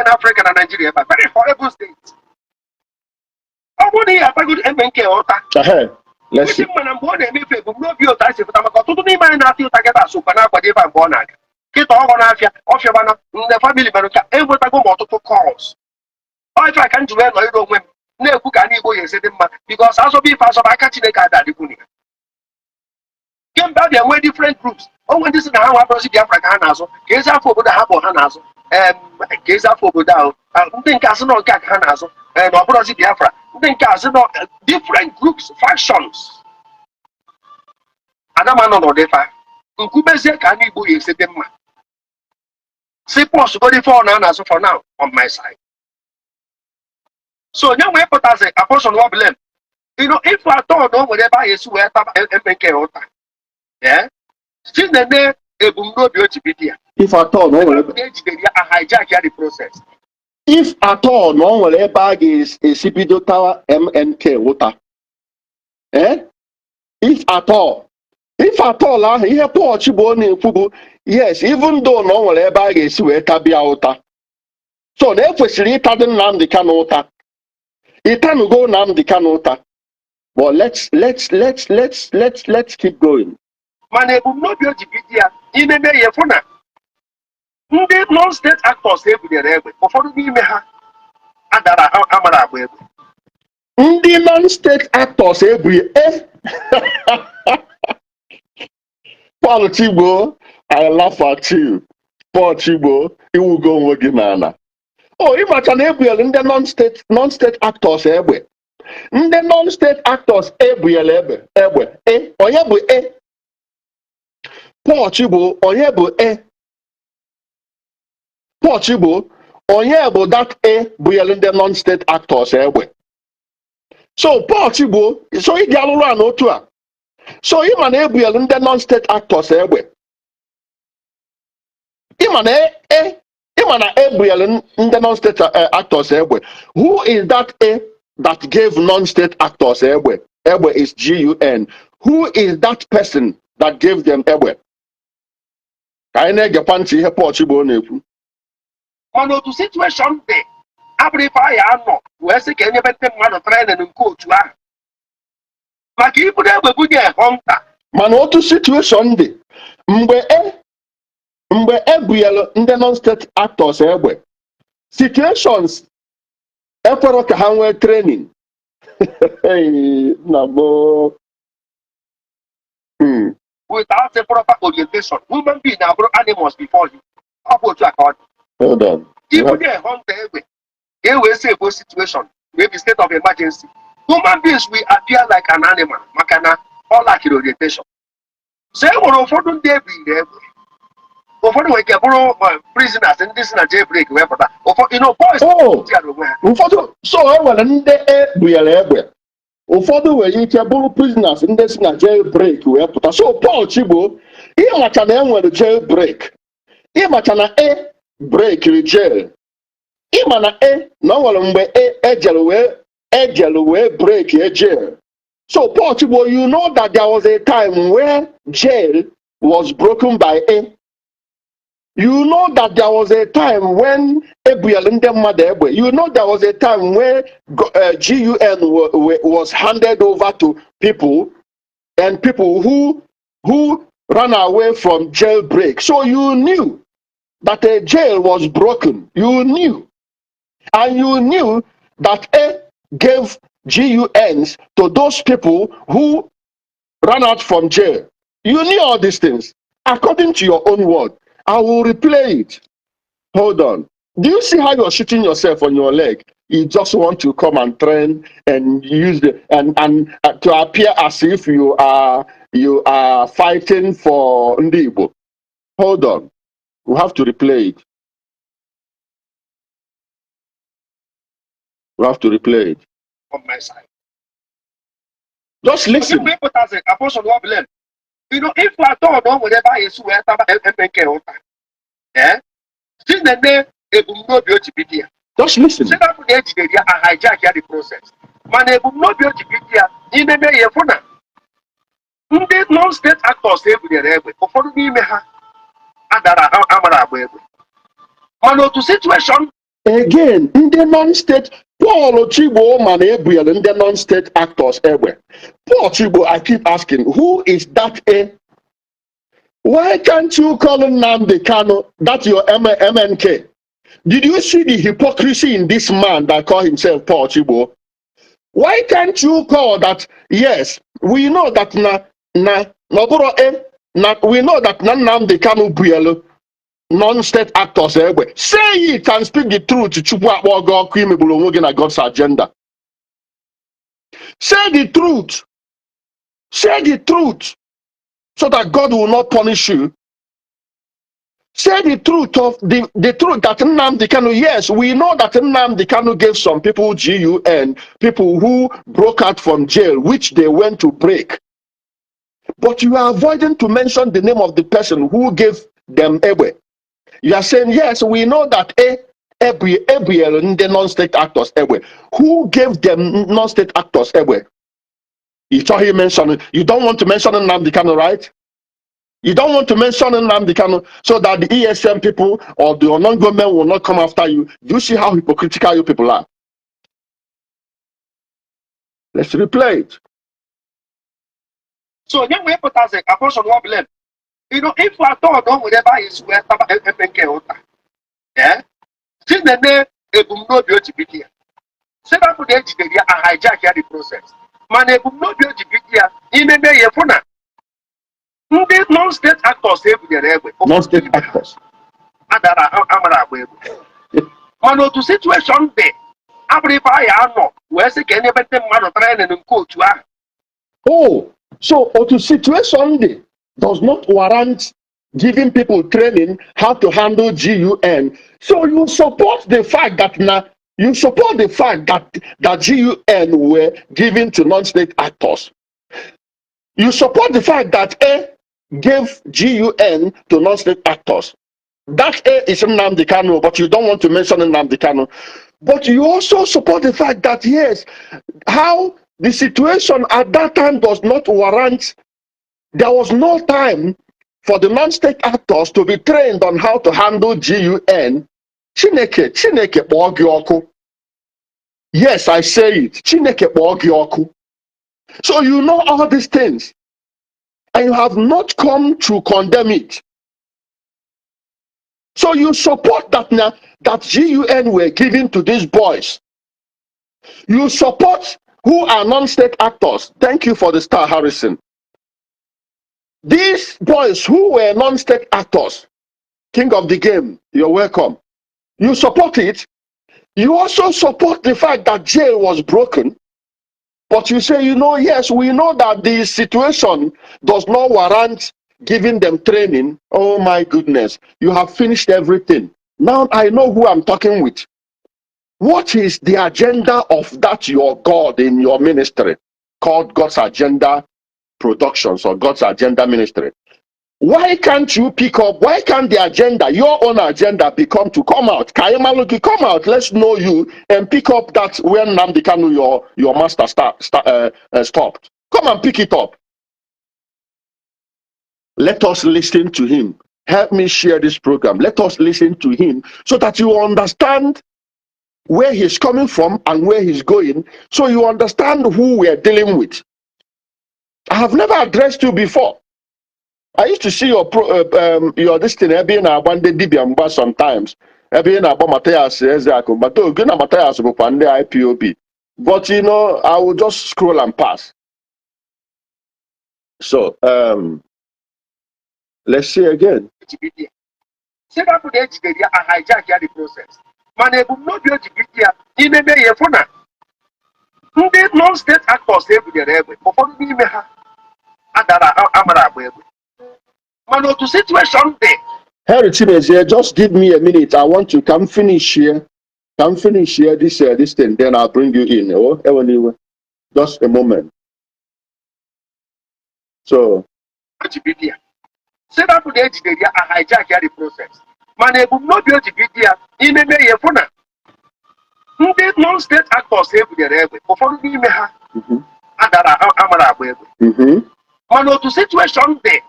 Africa and Nigeria, but very horrible states. I want to hear good MNK or let's see. I'm born and if you know your time, but I'm going to be my native Tagada, so can I go if I'm born? Get all on Afia, off your banner, the family, and what I go multiple calls. Or if I can do it, I don't win. No, who can you go and say them because also be fast of I catch the card that you put. Came back there were different groups. Oh, when this is how I proceed Biafra Hanazo, Gaza for the Habo Hanazo, Gaza for Budao, think as no Kak Hanazo, and Opposite Biafra, think as no different groups, factions. Adamano no defa. Nkubeze can you go and say them? See, possibly for Nanazo for now on my side. So now we put as a portion of blame. You know, if I don't know whatever is where MK. Yeah? Still the name if at all, no one hijack the process. If at all, no one is a CPD tower MNK water. Eh? If at all, here poor Chibo, yes, even though no one is where Tabia water. So therefore, it doesn't Nnamdi Kanu water. It can go Nnamdi Kanu water. But let's keep going. Man, no be Wikipedia. Ime me ye funa. Ndị non-state actors ebunyere egbe. Ụfọdụ n'ime ha adara amara agba egbe. Ndị non-state actors ebunye Paul Chibo, I laugh at you. Paul Chibo, iwu go onwe gị n'ala. Oh, ịmacha na ebunyere ndị non-state actors egbe. Ndị non-state actors ebunyere egbe. Onye bụ Paul Chibo, onye bụ Paul Chibo, onye bụ that bụnyere ndị non-state actors egbe. So Paul Chibo, so ị dị alụrụ a n'otu a. So ịma na ebunyere ndị non-state actors egbe. Ịma na ebunyere ndị non-state actors egbe. Who is that that gave non-state actors egbe? Egbe is GUN. Who is that person that gave them egbe? Ka anyị na-egekwa ntị ihe Paul Chibo na-ekwu. Mana otu situation dị abụrịfa ya anọ wee sị ka enyebe ndị mmadụ training nke otu ahụ maka ibudo egbe bunye hunter. Mana otu situation dị mgbe ebunyere ndị non-state actors egbe, situations ekwere ka ha nwee training. Without a proper orientation, human beings are animals before you. Hold on. Even the hunter, they will say a situation, maybe state of emergency. Human beings will appear like an animal, makana, or like orientation. Say, well, for them, they be there. Before we can borrow prisoners and this is a jailbreak, you know, boys. Oh, so I will end the ụfọdụ nwere ike bụrụ prisoners ndị si na jailbreak wee pụta. So Paul Chibo, ịmacha na enwere jailbreak, ịmacha na breakiri jail, ịma na na o nwere mgbe ejelu wee break jail. So Paul Chibo, you know that there was a time where jail was broken by You know that there was a time when you know there was a time where GUN was handed over to people and people who ran away from jailbreak. So you knew that a jail was broken. You knew. And you knew that gave GUNs to those people who ran out from jail. You knew all these things. According to your own word. I will replay it. Hold on. Do you see how you're shooting yourself on your leg? You just want to come and train and use and to appear as if you are fighting for Ndibo. Hold on. We have to replay it. We have to replay it. On my side. Just listen. You know, if I don't know whatever is where FNK, yeah, since the day it will not be OGPT. Just listen. Set up the edge, I hijack the process. Man, it will not be OGPT in the day of ndị non-state actors ebunyere egbe ụfọdụ n'ime ha adara amara agba egbe mana otu situation again ndị non-state Paul Chibo mana ebunyere ndị non-state actors egbe. Paul Chibo, I keep asking, who is that a? Why can't you call Nnamdi Kanu? That's your MNK. Did you see the hypocrisy in this man that call himself Paul Chibo? Why can't you call that? Yes, we know that we know that Nnamdi Kanu bunyere non-state actors egbe. Say it and speak the truth to Chukwu akpọ gị imegburu onwe gị na God's agenda. Say the truth. Say the truth so that God will not punish you. Say the truth of the truth that Nnamdi Kanu, yes, we know that Nnamdi Kanu gave some people GUN, people who broke out from jail, which they went to break. But you are avoiding to mention the name of the person who gave them egbe. You are saying, yes, we know that the non-state actors egbe. Who gave them non-state actors egbe? You saw him mentioning. You don't want to mention Nnamdi Kanu, right? You don't want to mention Nnamdi Kanu so that the ESN people or the non-government will not come after you. Do you see how hypocritical you people are? Let's replay it. so young way put as a person who blame. You know, if I don't know whatever is where FNK, yeah, since the day it will not be OGPT. Set up the edge, I hijack the process. Man, it will not be OGPT in the day of ndị non-state actors ebunyere egbe. Non-state actors. Adara amara agba egbe. Mana otu situation dị abụrịba ya anọ wee sị ka enyebe ndị mmadụ training nke otu ahụ. Oh, so otu situation dị does not warrant giving people training how to handle GUN. So you support the fact that that GUN were given to non-state actors. You support the fact that A gave GUN to non-state actors. That A is Nnamdi Kanu, but you don't want to mention Nnamdi Kanu. But you also support the fact that, yes, how the situation at that time does not warrant, there was no time for the non-state actors to be trained on how to handle GUN. Chineke kpọọ gị ọkụ. Yes, I say it. Chineke kpọọ gị ọkụ. So you know all these things, and you have not come to condemn it. So you support that now that GUN were given to these boys. You support who are non-state actors. Thank you for the star, Harrison. These boys who were non-state actors, king of the game, you're welcome. You support it. You also support the fact that jail was broken. But you say, you know, yes, we know that the situation does not warrant giving them training. Oh my goodness, you have finished everything. Now I know who I'm talking with. What is the agenda of that your God in your ministry called God's Agenda Productions or God's Agenda Ministry? Why can't you pick up, why can't the agenda, your own agenda, become to come out? Kayemaluki, come out, let's know you, and pick up that when Nnamdi Kanu, your master stopped. Come and pick it up. Let us listen to him. Help me share this program. Let us listen to him so that you understand where he's coming from and where he's going, so you understand who we're dealing with. I have never addressed you before. I used to see your this thing being a one day Dibiamba sometimes. Being a Matthias Ezako, but Guna Matthias Bupande IPOB. But you know, I will just scroll and pass. So let's see again. Set up the edge, I hijack the process. Man, it will not be OGPT in the day of ndị non-state actors ebunyere egbe. Ụfọdụ n'ime ha adara amara agba egbe. Man, to situation there. Harry Chimezie, just give me a minute. I want to come finish here. Come finish here this thing, then I'll bring you in. Oh, anyway, just a moment. So, set up the edge, they hijack the process. Man, it will not be Wikipedia in a may funa. Non-state actors have their able. For me, Amara web. Man, to situation there.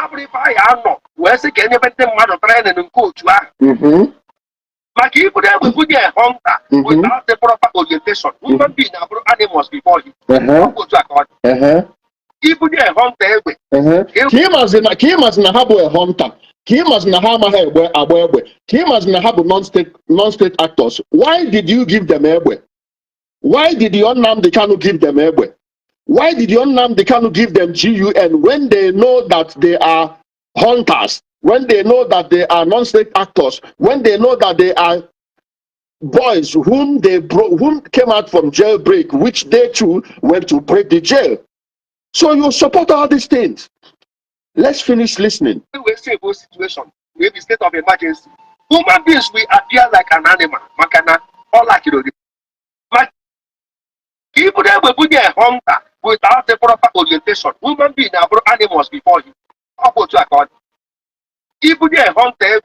Everybody I know. Where's the can even the mother train and coach? Like you could have put a hunter without the proper orientation. Human being animals before you. Even a hunter. Kim as in a habo a hunter. Kim as in a hammer where Kim as in a habo non-state actors. Why did you give them airway? Why did the Nnamdi Kanu give them airway? Why did the Nnamdi Kanu give them GUN when they know that they are hunters, when they know that they are non-state actors, when they know that they are boys whom came out from jailbreak, which they too went to break the jail? So you support all these things. Let's finish listening. We say both situation, maybe state of emergency. Human beings will appear like an animal, makana, or like you know. But people that will put a hunter without the proper orientation. Human beings are animals before you. How about to accord? People that hunter,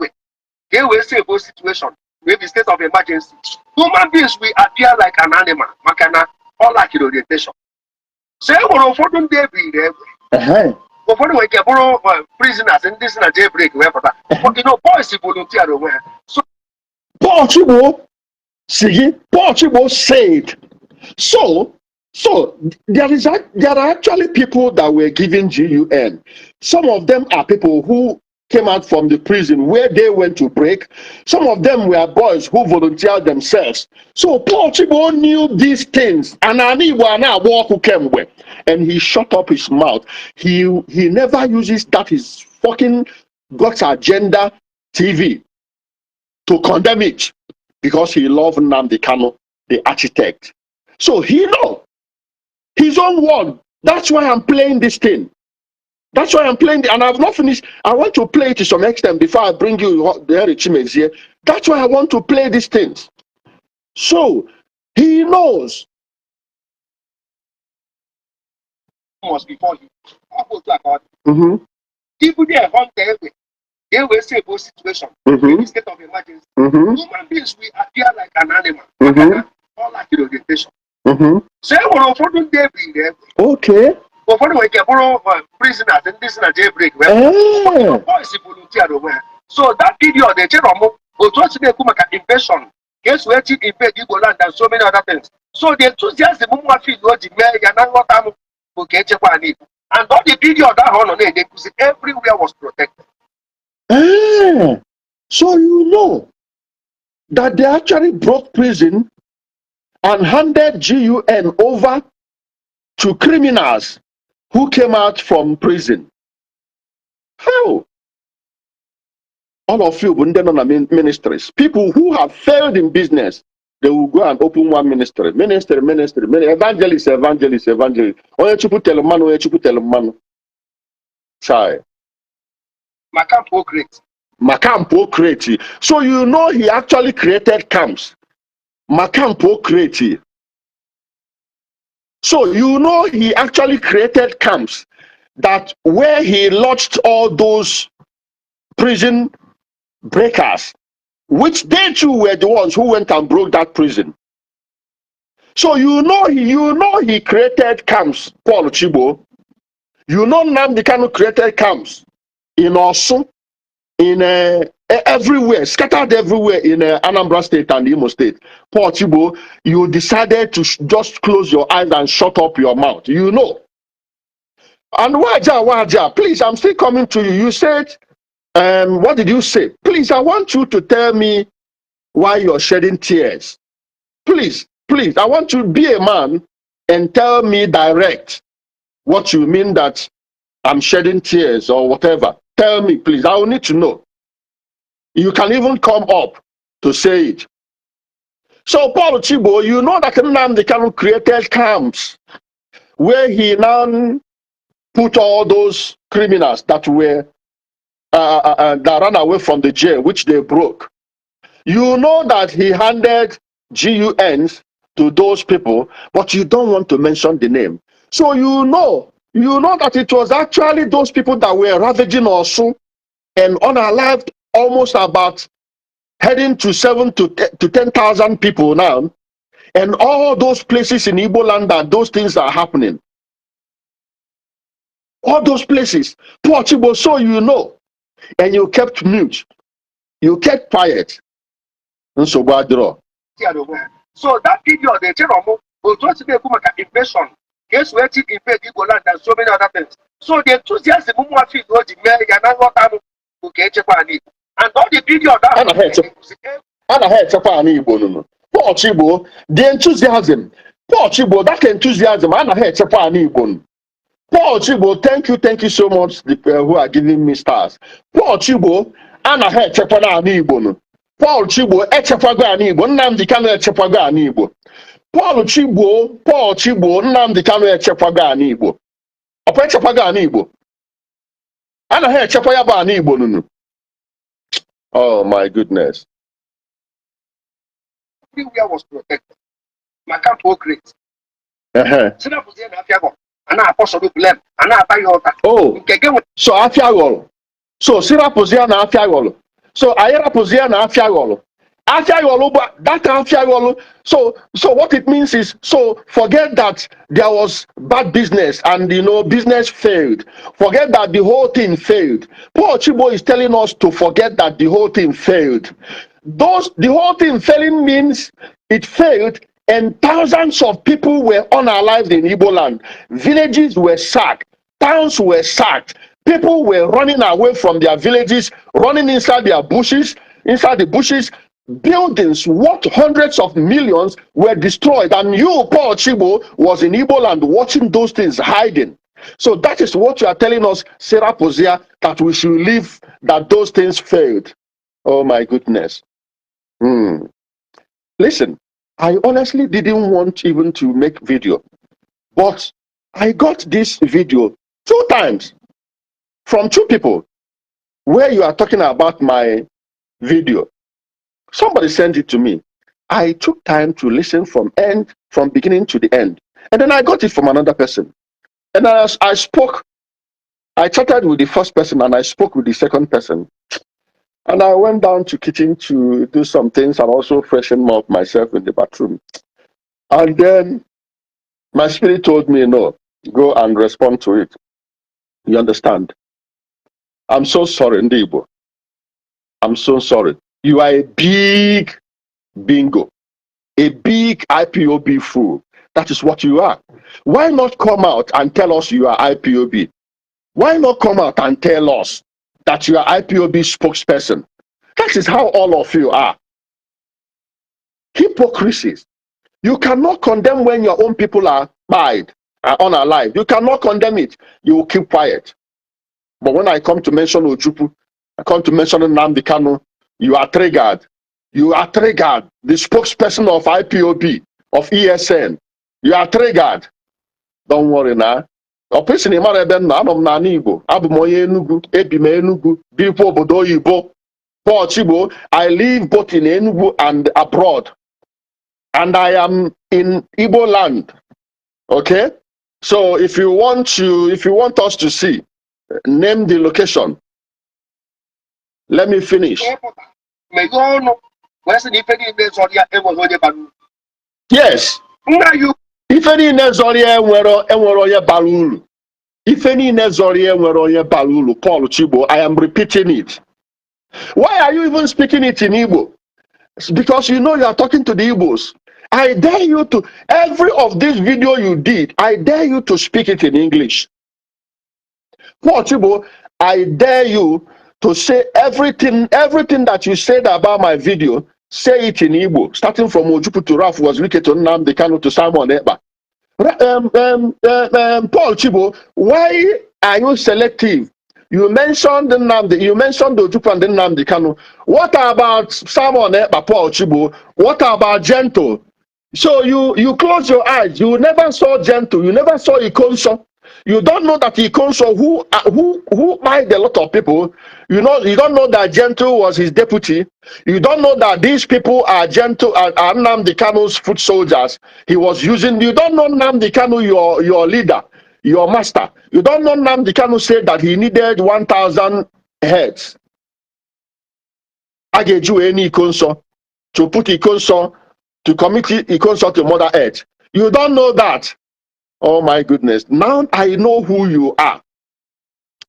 they will say both situation, maybe state of emergency. Human beings will appear like an animal, makana, or like you orientation. So we're affording their breed. Before we can borrow prisoners and this in a jailbreak, but you know, boys volunteer aware. So Paul Chibo said, so there are actually people that were given GUN. Some of them are people who came out from the prison where they went to break. Some of them were boys who volunteered themselves. So Paul Chibo knew these things, and he shut up his mouth. He never uses that his fucking God's agenda TV to condemn it because he loved Nnamdi Kanu, the architect. So he know his own word. That's why I'm playing this thing. That's why I'm playing and I've not finished. I want to play it to some extent before I bring you the Chimex here. That's why I want to play these things. So he knows. Before you. People there hunter, they will say both situation. In state of emergency. Human beings will appear like an animal. Or like you orientation. So we're affording their breed. Okay. Before we can borrow prisoners and this in a jailbreak, boys volunteer aware. So that period, the general invasion, guess where to invade Igbo land and so many other things. So the enthusiasm of feel what the mayor and what and all the period that on everywhere was protected. So you know that they actually broke prison and handed GUN over to criminals who came out from prison. How? All of you ministries, people who have failed in business, they will go and open one ministry. Ministry, evangelist. Oye chupu telemanu. Chai. Makampo create. So you know he actually created camps. Makampo create. So you know he actually created camps that where he lodged all those prison breakers, which they too were the ones who went and broke that prison. So you know he created camps, Paul Chibo. You know Nnamdi Kanu created camps in Osun, in everywhere, scattered everywhere in Anambra State and Imo State. Paul Chibo, you decided to just close your eyes and shut up your mouth. You know. And Waja, please, I'm still coming to you. You said, what did you say? Please, I want you to tell me why you're shedding tears. Please, I want you to be a man and tell me direct what you mean that I'm shedding tears or whatever. Tell me, please. I will need to know. You can even come up to say it. So, Paul Chibo, you know that Nnamdi Kanu created camps where he now put all those criminals that were that ran away from the jail, which they broke. You know that he handed GUNs to those people, but you don't want to mention the name. So you know You know that it was actually those people that were ravaging Osun and unalived almost about heading to 7,000 to 10,000 people now. And all those places in Igbo land that those things are happening. All those places. Poor Chibo, so you know. And you kept mute. You kept quiet. And so bad draw. So that period, the general will just be a invasion. Guess where to invade Igbo land and so many other things. So the enthusiasm of the and all the period that Poor Chibo, the enthusiasm. Poor Chibo, that enthusiasm. Poor Chibo, thank you so much who are giving me stars. Poor Chibo, Anna head Chapana Igbo. Paul Chibo, Echepaga Igbo, Nnamdi Kanu Echepaga Igbo. Paul Chibo, Nnamdi Kanu Echepaga Igbo. Opa Echepaga Igbo. Anna head Chapayaba Igbo. Oh my goodness. Everywhere was protected. My camp was great. Oh, so Afiagol. So Sira Posiana Afiagol. So Ayera Posiana Afiagol. Afiagol, that Afiagol. So what it means is, so forget that there was bad business and business failed. Forget that the whole thing failed. Paul Chibo is telling us to forget that the whole thing failed. The whole thing failing means it failed and thousands of people were unalived in Igbo land. Villages were sacked, towns were sacked, people were running away from their villages, running inside the bushes, buildings worth hundreds of millions were destroyed, and you, Paul Chibo, was in Igbo land watching those things hiding. So that is what you are telling us, Sarah Pozia, that we should leave, that those things failed. Oh my goodness. Listen, I honestly didn't want even to make video, but I got this video 2 times from 2 people where you are talking about my video. Somebody sent it to me. I took time to listen from beginning to the end. And then I got it from another person. And as I spoke, I chatted with the first person and I spoke with the second person. And I went down to kitchen to do some things and also freshen up myself in the bathroom. And then my spirit told me, no, go and respond to it. You understand? I'm so sorry, Ndibo. I'm so sorry. You are a big bingo, a big IPOB fool. That is what you are. Why not come out and tell us you are IPOB? Why not come out and tell us that you are IPOB spokesperson? That is how all of you are. Hypocrisies. You cannot condemn when your own people are died, are unalive. You cannot condemn it. You will keep quiet. But when I come to mention Ojukwu, I come to mention Nnamdi Kanu, you are triggered. You are triggered. The spokesperson of IPOB, of ESN. You are triggered. Don't worry now. I live both in Enugu and abroad. And I am in Igbo land. Okay? So if you want us to see, name the location. Let me finish. Yes. If any Nezoria were balulu. If any Nezoria were balulu, Paul Chibo, I am repeating it. Why are you even speaking it in Igbo? It's because you know you are talking to the Igbos. I dare you to, every of this video you did, I dare you to speak it in English. Paul Chibo, I dare you to say everything that you said about my video, say it in Igbo, starting from Ojukwu to Raf was wicked to Nnamdi Kanu to Simon Ekpa. Paul Chibo, why are you selective? You mentioned Ojukwu and Nnamdi Kanu. What about Simon Ekpa, Paul Chibo? What about Gentle? So you close your eyes. You never saw Gentle. You never saw Ikonso. You don't know that Ikonso, who hired a lot of people. You don't know that Gentle was his deputy. You don't know that these people are Gentle and Nnamdi Kanu's foot soldiers. He was using. You don't know Nnamdi Kanu, your leader. your master. You don't know Nnamdi Kanu said that he needed 1,000 heads. Ageju any Ikonso to put Ikonso to commit Ikonso to Mother Earth. You don't know that. Oh my goodness. Now I know who you are.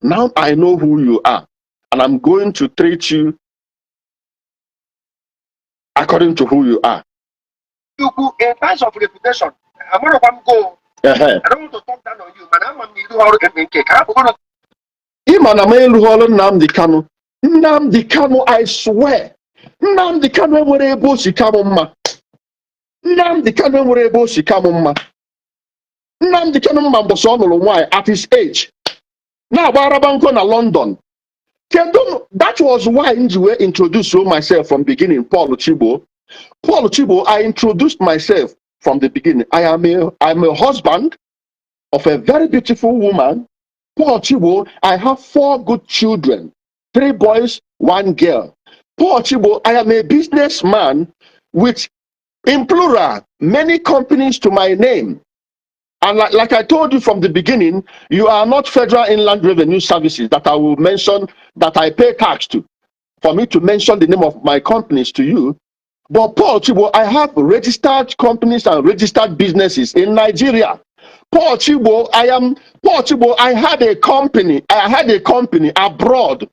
Now I know who you are. And I'm going to treat you according to who you are. In terms of reputation, I'm going to go. I don't want to talk down on you, but I'm going to do how to make it. Nnamdi Kanu. Nnamdi Kanu, I swear. Nnamdi Kanu were able to come on. Nnamdi Kanu were able to come on. Nnamdi Kanu was on why at his age. Now, Barabanko na London. That was why I introduced myself from beginning, Paul Chibo. Paul Chibo, I introduced myself from the beginning. I'm a husband of a very beautiful woman. Paul Chibo, I have 4 good children, 3 boys, 1 girl. Paul Chibo, I am a businessman with, in plural, many companies to my name. And like I told you from the beginning, you are not Federal Inland Revenue Services that I will mention, that I pay tax to, for me to mention the name of my companies to you. But Paul Chibo, I have registered companies and registered businesses in Nigeria. Paul Chibo, I had a company abroad.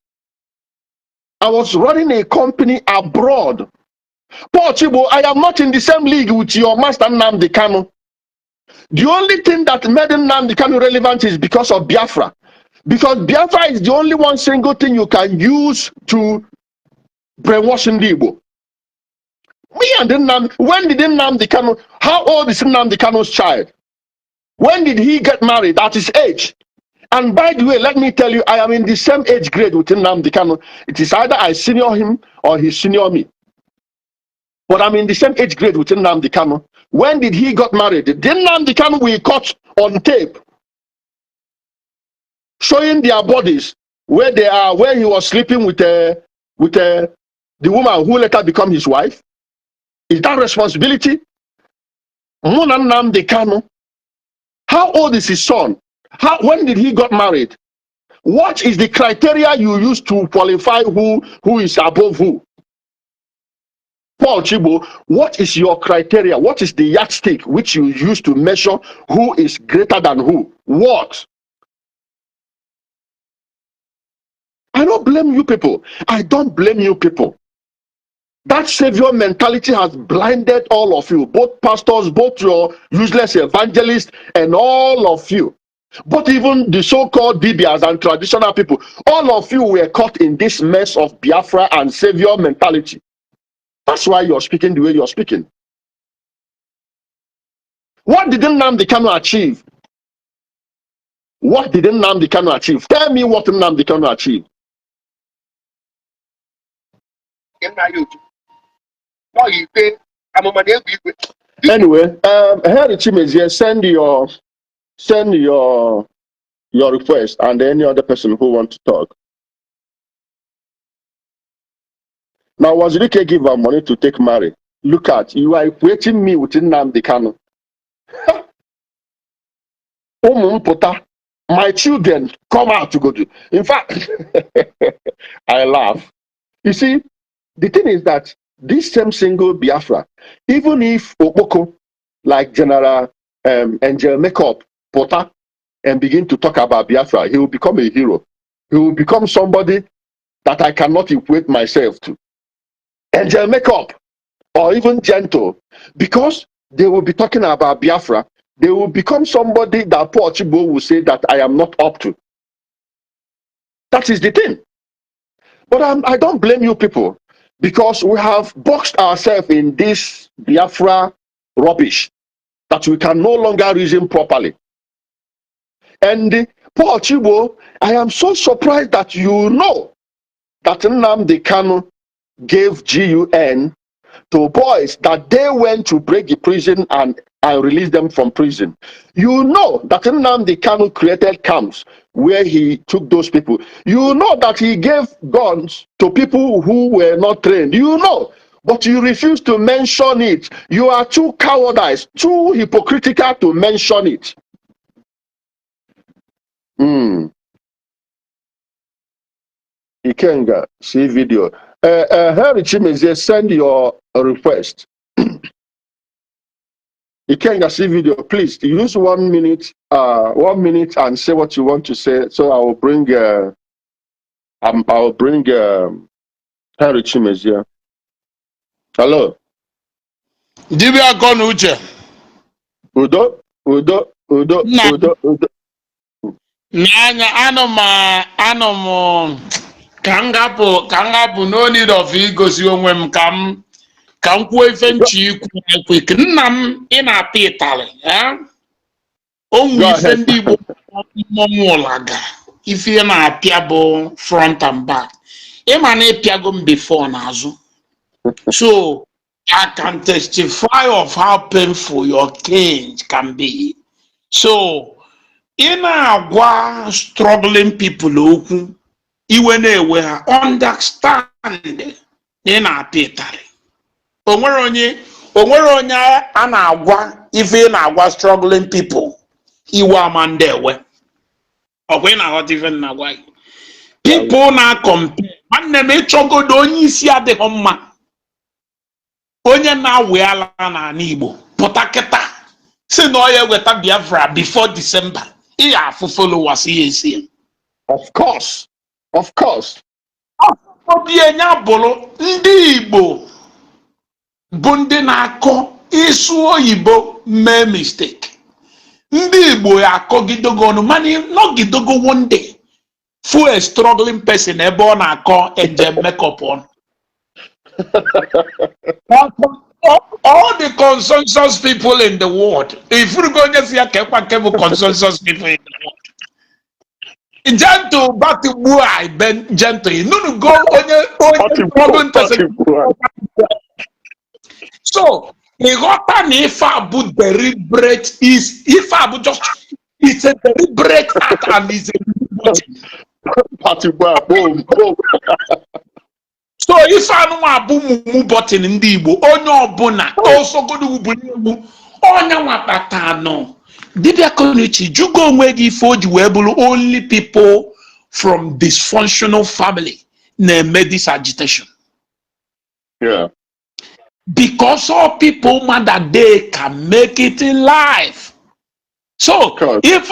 I was running a company abroad. Paul Chibo, I am not in the same league with your master Nnamdi Kanu. The only thing that made Nnamdi Kanu relevant is because of Biafra. Because Biafra is the only one single thing you can use to brainwash Igbo. Me and when did Nnamdi Kanu, how old is Nnamdi Kanu's child? When did he get married? At his age. And by the way, let me tell you, I am in the same age grade with Nnamdi Kanu. It is either I senior him or he senior me. But I'm in the same age grade with Nnamdi Kanu. When did he got married? Did Nnamdi Kanu we caught on tape showing their bodies where they are, where he was sleeping with the woman who later become his wife? Is that responsibility? Nnamdi Kanu. How old is his son? When did he got married? What is the criteria you use to qualify who is above who? Paul Chibo, what is your criteria? What is the yardstick which you use to measure who is greater than who? What? I don't blame you people. I don't blame you people. That savior mentality has blinded all of you, both pastors, both your useless evangelists, and all of you. But even the so-called Bibias and traditional people, all of you were caught in this mess of Biafra and savior mentality. That's why you're speaking the way you're speaking. What did Nnamdi Kanu achieve? What did Nnamdi Kanu achieve? Tell me what Nnamdi Kanu achieved. Anyway, Harry Chimezie, send your request and any other person who wants to talk. Now, Wazirike give her money to take marry. Look at, you are equating me with Nnamdi Kanu. My children come out to go to. In fact, I laugh. You see, the thing is that this same single Biafra, even if Okpoko, like General Angel Makeup, Pota, and begin to talk about Biafra, he will become a hero. He will become somebody that I cannot equate myself to. Angel Makeup, or even Gentle, because they will be talking about Biafra, they will become somebody that Paul Chibo will say that I am not up to. That is the thing. But I don't blame you people, because we have boxed ourselves in this Biafra rubbish that we can no longer reason properly. And Paul Chibo, I am so surprised that you know that Nnamdi Kanu gave GUN to boys that they went to break the prison and release them from prison. You know that Nnamdi Kanu created camps where he took those people. You know that he gave guns to people who were not trained. You know, but you refuse to mention it. You are too cowardice, too hypocritical to mention it. Ikenga, see video. Harry Chimezie, send your request. Ikenga, see video. Please use 1 minute. 1 minute and say what you want to say. So I will bring. I'll bring Harry Chimezie. Hello. Dibia Konuche. Udo. Nanya anom kangapu no need of igosi onwe m kam kwuo ife nchi ikwu quick nna m ị na-apị ịtalị onwe ife ndị Igbo mmọnwụlaga ife na-apịa bụ front and back ịma na ịpịago m before n'azụ so I can testify of how painful your change can be. So, in agwa struggling people okwu, iwe na-ewe ha understand in apịtari. Onwere onye a na-agwa ife na-agwa struggling people iwe amande ewe. Okwe na ghọta ife na-agwa gị. People na compare. Nwanne m ịchọgodo onye isi adịghị mma. Onye na-awe ala na Igbo pụta kịta si na onye weta Biafra before December ihe afụ followers ihe esi. Of course. Obi enya bụrụ ndị Igbo bụ ndị na-akọ isu oyibo mee mistake. Ndị Igbo ya akọgidogo ọnụ mana nọgidogo one day for a struggling person ebe ọ na-akọ eje makeup on. All the consensus people in the world, if you go to see a consensus people in the world, gentle, but why ben gentle? No, go on. So, if I would deliberate is if I would just it's a deliberate act and it's a boom. So if I know abu mumu button in the Igbo, onye ọbụna also go to Igbo, onye nwapata no. Dibia Konuchi, jugo onwe gị foji webulu only people from dysfunctional family na-eme this agitation. Yeah. Because all people that they can make it in life. So if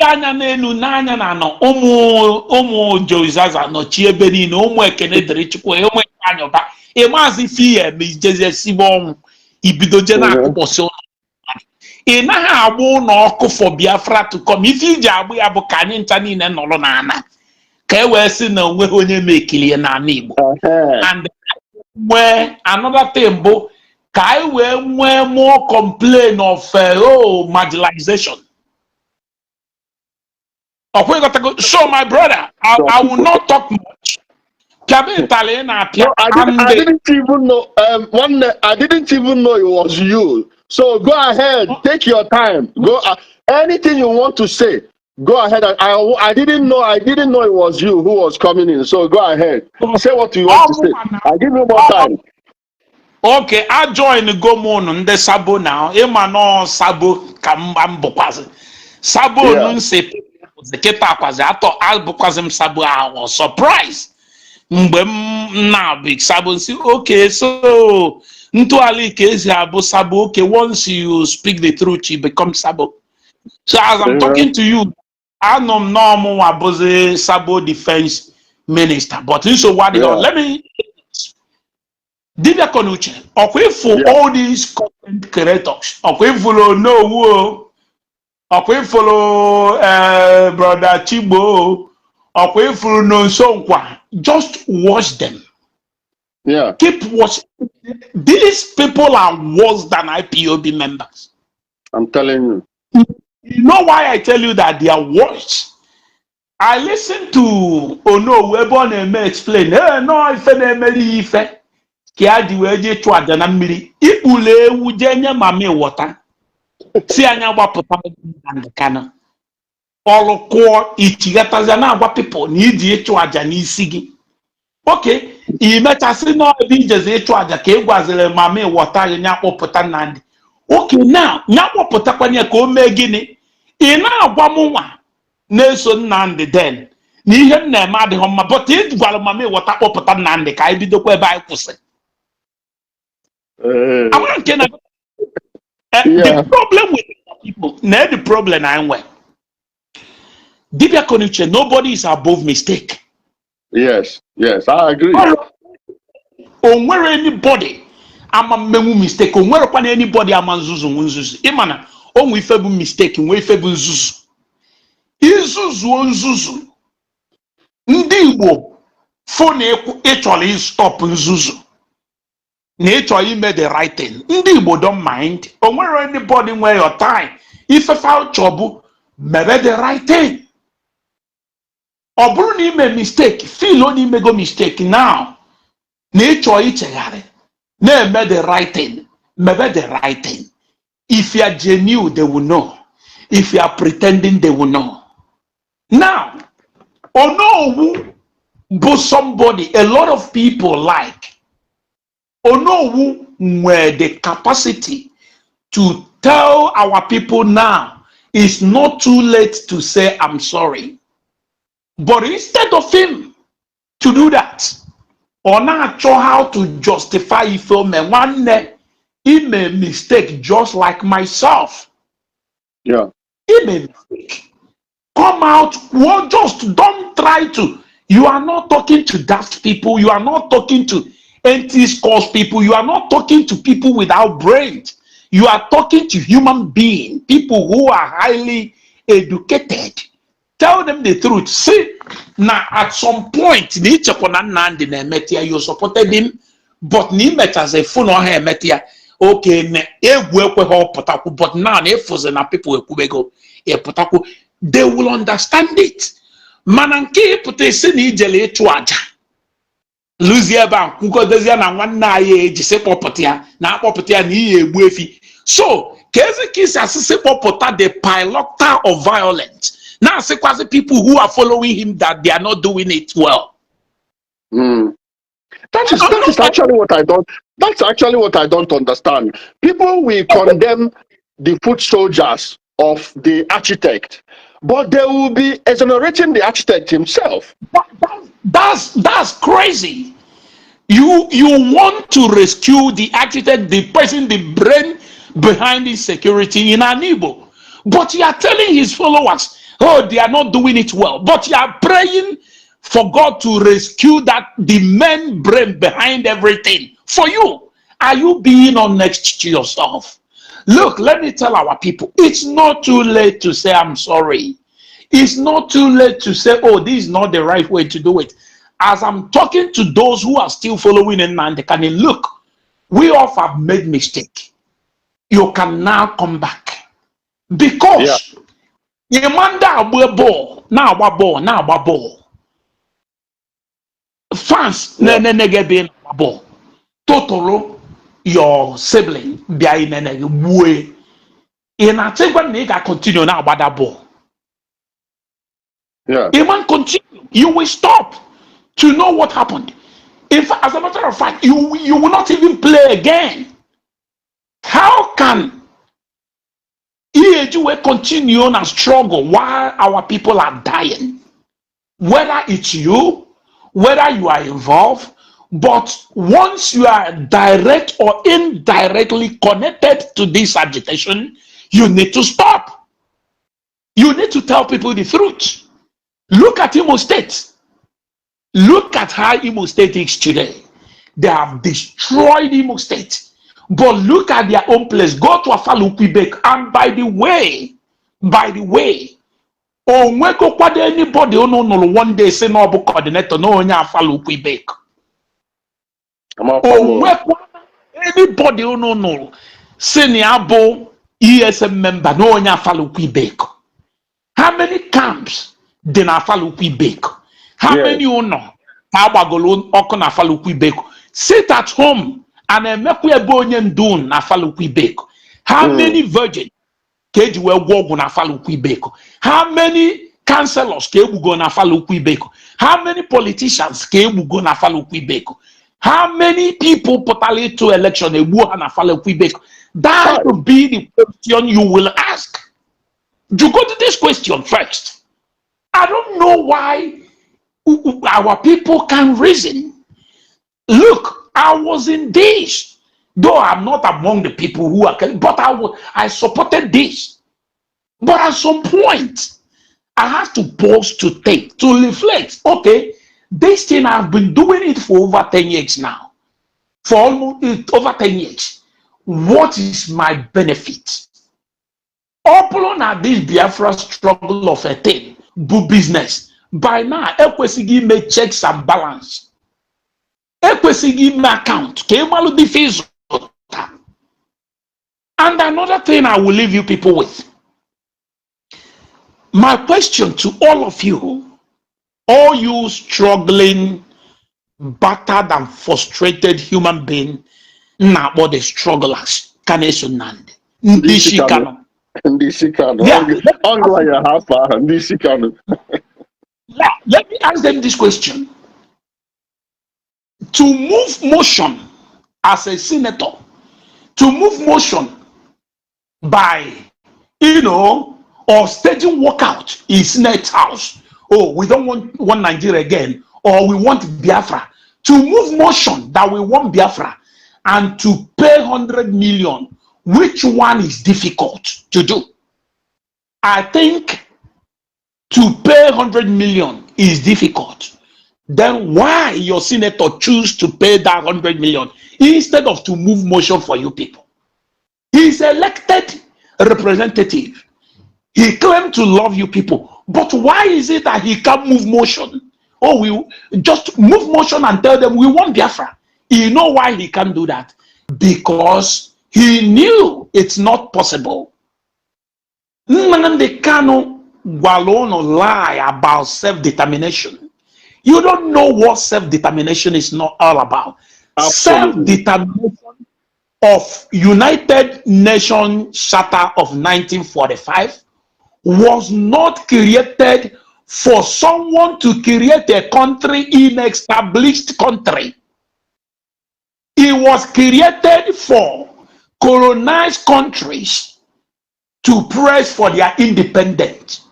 anya n'elu n'anya na no ụmụ Joizaza no chiebeni na ụmụ Ekene dere Chukwu ụmụ anyoba emazi fiye me jeze sibo ọnwụ ibido je na akụkọsi ụlọ ị naghị agba ụlọ ọkụ for Biafra to come ife iji agba ya bụ ka anyị ncha niile nọrọ n'ana ka e wee sị na onweghị onye mekilie n'ala Igbo and nwee another thing bụ ka anyị wee nwee more complain of marginalization. So my brother, I will not talk much. No, I didn't even know. I didn't even know it was you. So go ahead, take your time. Go anything you want to say. Go ahead. I didn't know. I didn't know it was you who was coming in. So go ahead. Say what you want to say. I give you more time. Okay, I join the Gomon the Sabo now. Emano Sabo Kambambokwaz. Sabo nunse the Ketakwaz. I thought Albokwazim Sabo. I was surprised. Now big Sabo say, okay, so Ntuali Kezi Abu Sabo. Okay, once you speak the truth, you become Sabo. So as I'm talking to you, I know normal Abuze Sabo defense minister. But so what let me. Dibia Konuche, okay, for all these content creators, okay, follow no, okay, follow brother Chibo, okay, follow no Sonkwa. Just watch them. Yeah. Keep watching. These people are worse than IPOB members. I'm telling you. You know why I tell you that they are worse? I listened to Ono Webon explain, no, ife. Kia diweje chwa dana mmiri ikpule ewu jenye mami wota si anya gbapụta Nnamdi Kanu ọlụkwọ ichigataza na agwa people na iji ịchụ aja n'isi gị okay imechasị na ọdị ijeze ịchụ aja ka ịgwaziri mami wota gị nya kpọpụta Nnamdi okay now nya kpọpụtakwanye ka o mee gịnị ị na-agwa m nwa na-eso Nnamdi den na ihe m na-eme adịghị mma but ị gwara mama ịwọta kpọpụta Nnamdi ka anyị bidokwa ebe anyị kwụsị. The problem with people, not the problem I'm with. Dibia Koniche, nobody is above mistake. Yes, I agree. Or where anybody, I'm a memu mistake, or where upon anybody I'm a zuzu. Imana, on we febu mistake, and we febu zuzu. Izuzu. Ndibo, phone actually stop zuzu. Nature, you made the right thing. Ndibo don't mind. Or where anybody where your time. If a foul trouble, maybe the right thing. Or Bruni made mistake. Feel only make a mistake now. Nature, it's a made the right thing. Maybe the right thing. If you are genuine, they will know. If you are pretending, they will know. Now, or no, but somebody, a lot of people like. Or no, where the capacity to tell our people now it's not too late to say I'm sorry. But instead of him to do that, or not sure how to justify if one day he made mistake just like myself. Yeah. He made mistake. Come out, well, just don't try to. You are not talking to daft people, you are not talking to anti-scores people, you are not talking to people without brains. You are talking to human beings, people who are highly educated. Tell them the truth. See, now at some point, you supported him, but ni met as a phone on her metia. Okay, but now people they will understand it. Mananke pute sini jele tuaja. Luzia bank kuko dezia na nwanna ye jise popotia na popotia ni ye egbuefi. So kezi kisi asise popota the pilota of violence. Now say quasi people who are following him that they are not doing it well. That is actually what I don't. That's actually what I don't understand. People will condemn the foot soldiers of the architect, but they will be exonerating the architect himself. That's crazy. You want to rescue the architect, the person, the brain behind the security in Igbo, but you are telling his followers, oh, they are not doing it well. But you are praying for God to rescue that the main brain behind everything for you. Are you being honest to yourself? Look, let me tell our people, it's not too late to say I'm sorry. It's not too late to say, oh, this is not the right way to do it. As I'm talking to those who are still following Nnamdi Kanu, look, we all have made mistake. You can now come back. Because you man that ball, now ball. Fans, get being ball. Totally, your sibling, behind way. In a take one nigga continue now about that ball. Yeah. It won't continue. You will stop to know what happened. If, as a matter of fact, you will not even play again. How can EAG continue on and struggle while our people are dying? Whether it's you, whether you are involved, but once you are direct or indirectly connected to this agitation, you need to stop. You need to tell people the truth. Look at Imo State. Look at how Imo State is today. They have destroyed Imo State. But look at their own place. Go to Afalukibek. And by the way, anybody who know one day say no book coordinator no onya Afalukibek. Anybody who know say ni abo ESN member no onya Afalukibek. How many camps did Afalukibek? How many you know? Sit at home and make we bonyen doon na Afalukibek. How many virgins cage we walk na Afalukibek? How many councillors can go na Afalukibek? How many politicians can go na Afalukibek? How many people potentially to election a war na Afalukibek? That would be the question you will ask. You go to this question first. I don't know why our people can reason. Look, I was in this, though I'm not among the people who are, but I supported this. But at some point, I have to pause to think, to reflect. Okay, this thing I've been doing it for over 10 years now. For almost over 10 years. What is my benefit? Open at this Biafra struggle of a thing, business. By now, ekwesigi make checks and balance. Ekwesigi make account. And another thing I will leave you people with. My question to all of you, all you struggling, battered and frustrated human being, now what the strugglers, Nnamdi Kanu. Yeah, let me ask them this question. To move motion as a senator, to move motion by, or staging walkout in Senate House. Oh, we don't want Nigeria again, or we want Biafra. To move motion that we want Biafra and to pay 100 million, which one is difficult to do? I think to pay 100 million is difficult. Then why your senator choose to pay that 100 million instead of to move motion for you people? He's elected representative. He claimed to love you people. But why is it that he can't move motion? Oh, we just move motion and tell them we want Biafra. You know why he can't do that? Because he knew it's not possible. Nnamdi Kanu Walono lie about self-determination. You don't know what self-determination is not all about. Self-determination of United Nations Charter of 1945 was not created for someone to create a country in an established country. It was created for colonized countries to press for their independence.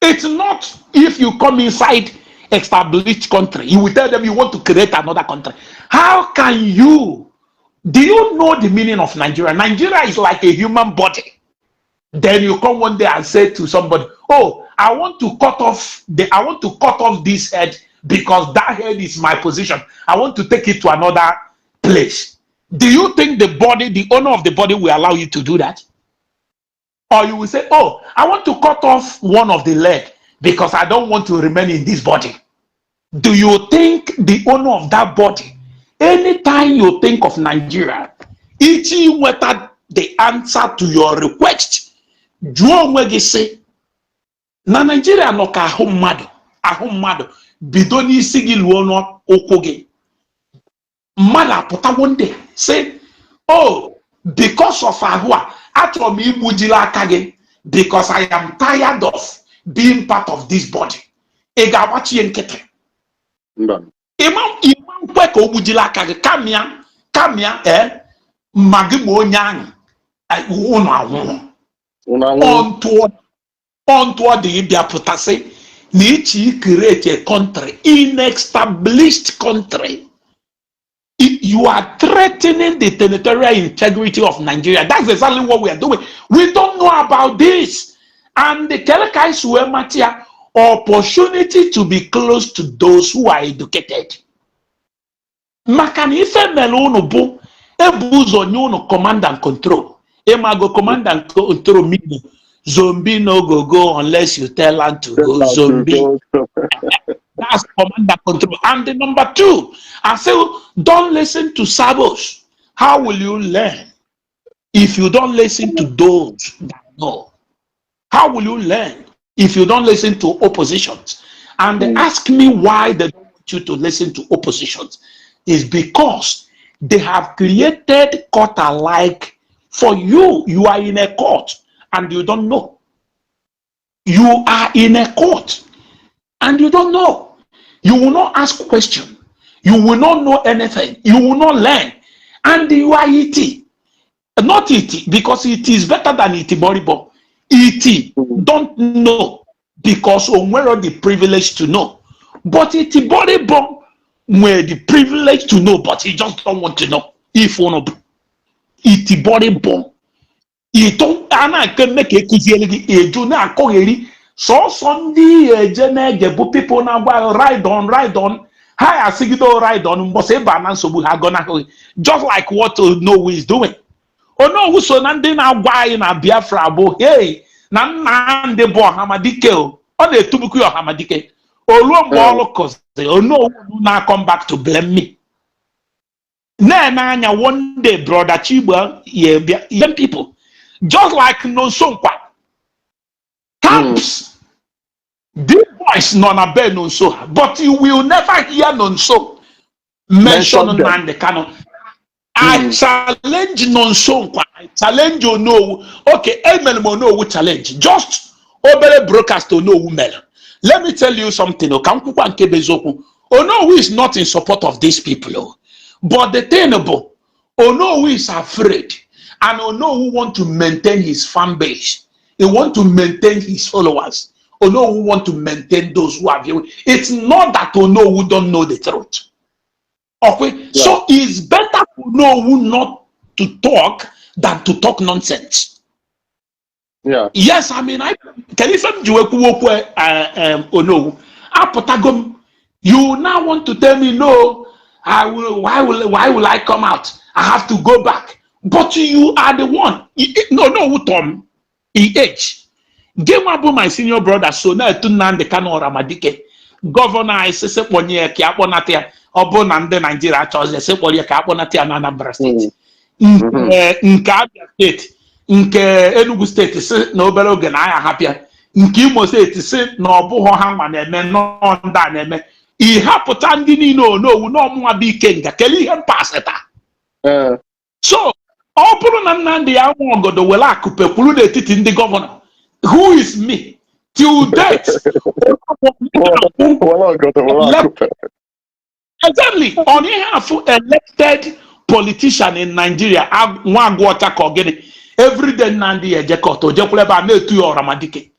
It's not if you come inside established country, you will tell them you want to create another country. How can you? Do you know the meaning of Nigeria? Nigeria is like a human body. Then you come one day and say to somebody, "Oh, I want to cut off this head because that head is my position. I want to take it to another place." Do you think the owner of the body will allow you to do that? Or you will say, "Oh, I want to cut off one of the leg because I don't want to remain in this body." Do you think the owner of that body, anytime you think of Nigeria, each whether the answer to your request, say, na Nigeria no ka ahụ mmadụ bido n'isi gị luo n'ụkwụ gị. Mmadụ apụta one day say, "Oh, because of ahụ a, achọrọ m igbujila aka gị because I am tired of being part of this body." Ị ga-agbachi ya nkịtị. Imam kwe ka o gbujila aka gị kamịa ma gị ma onye ahụ ụnụ anwụrụ. Onto the Biafra say, "Nichi create a country, in-established country." You are threatening the territorial integrity of Nigeria. That's exactly what we are doing. We don't know about this. And the Kelekais were matter opportunity to be close to those who are educated. Makanife melono bo ebuzo nyono command and control. Emago command and control meaning zombie no go unless you tell them to go zombie. That's command and control. And the number two, I say, don't listen to sabos. How will you learn if you don't listen to those that know? How will you learn if you don't listen to oppositions? And they ask me why they don't want you to listen to oppositions. Is because they have created court alike for you. You are in a court and you don't know. You are in a court and you don't know. You will not ask questions. You will not know anything. You will not learn. And you are ET. Not ET, because it is better than ET Boribo. ET, don't know. because onwere the privilege to know. But it's Borebo where the privilege to know, but he just don't want to know. If one of it's Borebo. He don't can make a kuzieli a do not coheri. So Sunday Jene people now ride on. Hi, I see ride on Mose Banan Sobu Hagona, just like what Onowu is doing. Onowu so Nandi now why na Biafra bo hey Nande bo Hamadike on the Tubuku or Hamadike. Olu cause Onowu now come back to blame me. Nanya one day, brother Chibo, young people, just like Nonsonkwa. Camps. This voice non abe Nonso, but you will never hear Nonso mention Nnamdi Kanu. I challenge Nonsonkwa. I challenge Onowu. Okay, Emel Onowu challenge. Just obere broadcast Onowu mel. Let me tell you something. Onowu is not in support of these people. But the thing about Onowu is afraid, and Onowu want to maintain his fan base. He want to maintain his followers. Onowu want to maintain those who are viewing. It's not that Onowu don't know the truth. Okay, yeah. So it's better for Onowu not to talk than to talk nonsense. Yeah. Yes, I mean, I can even do Onowu. Apotagom, you now want to tell me no? I will. Why will I come out? I have to go back. But you are the one. No, Tom. Age. Game about my senior brother. So now to Nnamdi Kanu or Ramadike. Governor, I say Ponye Kiaponatia. Obo Nande Nigeria. Chose say Ponye Kiaponatia and Anambra State. In Abia State. Nke Enugu State. Say no better than I am happier. In Imo State. Say no Boho Hangman. No Nda. He hapụta ndị niile Onowu n'ọmụnwa bụ ike nga kelee ihe mpasịta. So ọ bụrụ na Nnamdi ya nwa ọgọdọ were akụpe kwuru n'etiti ndị gọvanọ, who is me till date? Exactly. On ihe afụ elected politician in Nigeria nwa agwọcha ka ogene every day Nnamdi ejekọta ojekwuru ebe a na-etu ya Ọramadike.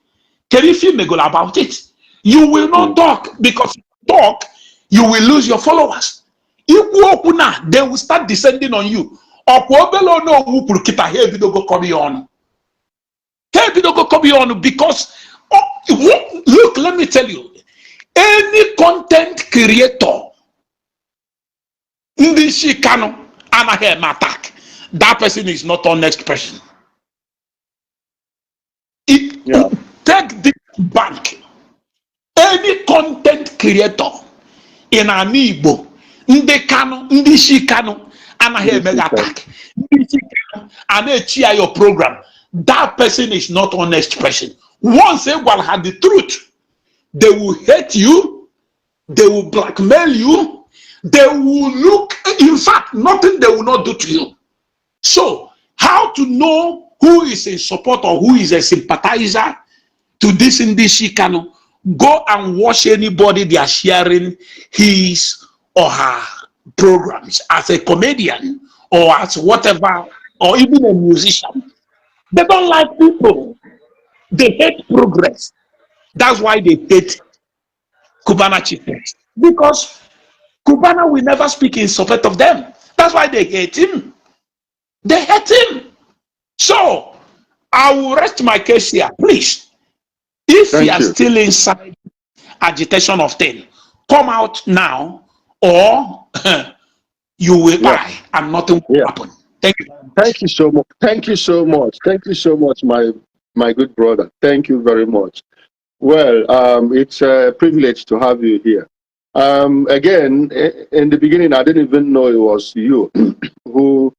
Kedu ife imegolo about it? You will not talk because talk, you will lose your followers. They will start descending on you. Because look, let me tell you, any content creator in this Kanu and attack, that person is not our next person. Take this bank. Any content creator in an Igbo, Ndị Kanu, Ndị Shikanu, and a mega attack, and cheer your program. That person is not honest person. Once they will have the truth, they will hate you, they will blackmail you, they will look. In fact, nothing they will not do to you. So, how to know who is in support or who is a sympathizer to this Ndị Shikanu? Go and watch anybody they are sharing his or her programs as a comedian or as whatever, or even a musician. They don't like people. They hate progress. That's why they hate Cubana chief priest. Because Cubana will never speak in support of them. That's why they hate him. They hate him. So I will rest my case here, please. If you are still inside agitation of 10, come out now, or you will die and nothing will happen. Thank you. Thank you so much. Thank you so much. Thank you so much, my good brother. Thank you very much. Well, it's a privilege to have you here. Again, in the beginning, I didn't even know it was you who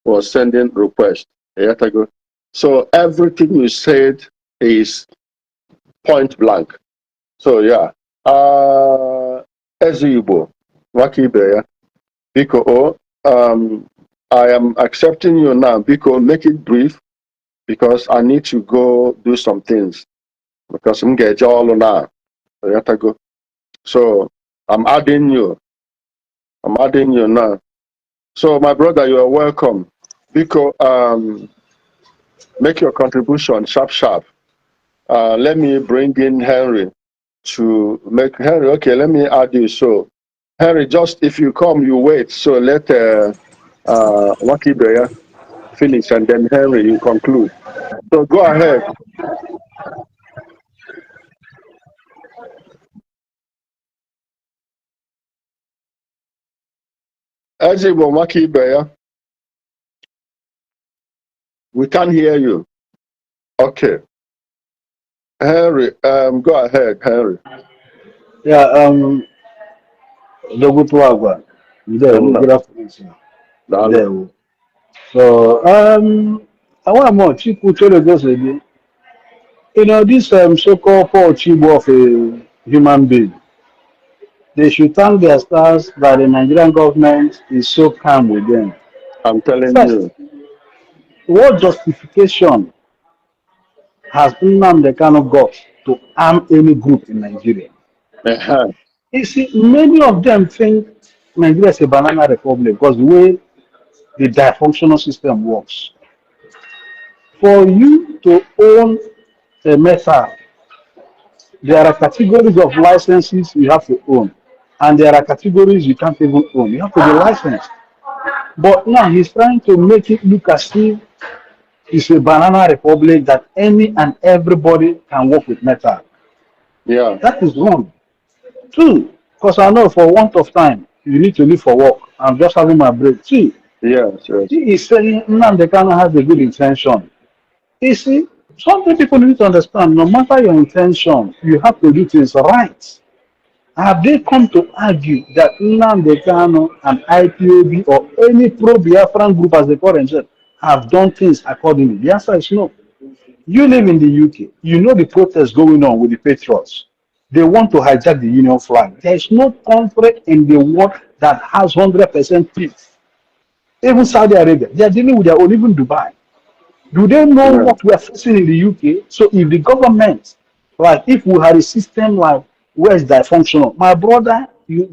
was sending requests a year ago. So everything you said is point blank. So yeah, Ezigbo, Wakibeya, Biko, I am accepting you now. Biko, make it brief because I need to go do some things because I'm getting all now. So I'm adding you. I'm adding you now. So my brother, you are welcome. Biko, make your contribution sharp. Let me bring in Henry to make Henry. Okay, let me add you. So, Henry, just if you come, you wait. So let Wakibeya finish, and then Henry, you conclude. So go ahead. Ejibo Wakibeya, we can't hear you. Okay, Henry, go ahead, Henry. Yeah, Dogutuagwa. Good afternoon, sir. There. So, I want more Chiku Cholo just again. You know, this so-called poor Chibo of a human being, they should thank their stars that the Nigerian government is so calm with them. I'm telling First, you. what justification has Nnamdi Kanu got to arm any group in Nigeria? You see, many of them think Nigeria is a banana republic because the way the dysfunctional system works. For you to own a metal, there are categories of licenses you have to own, and there are categories you can't even own. You have to be licensed. But now he's trying to make it look as if it's a banana republic that any and everybody can work with metal. Yeah. That is wrong. Two, because I know for want of time, you need to leave for work. I'm just having my break. Two, Yes, yes. he is saying Nnamdi Kanu has a good intention. You see, something people need to understand, no matter your intention, you have to do things right. Have they come to argue that Nnamdi Kanu and IPOB or any pro-Biafran group, as they call themselves, have done things accordingly? The answer is no. You live in the UK. You know the protests going on with the patriots. They want to hijack the Union flag. There is no country in the world that has 100% peace. Even Saudi Arabia, they are dealing with their own, even Dubai. Do they know what we are facing in the UK? So if the government, like if we had a system like where is dysfunctional, my brother, it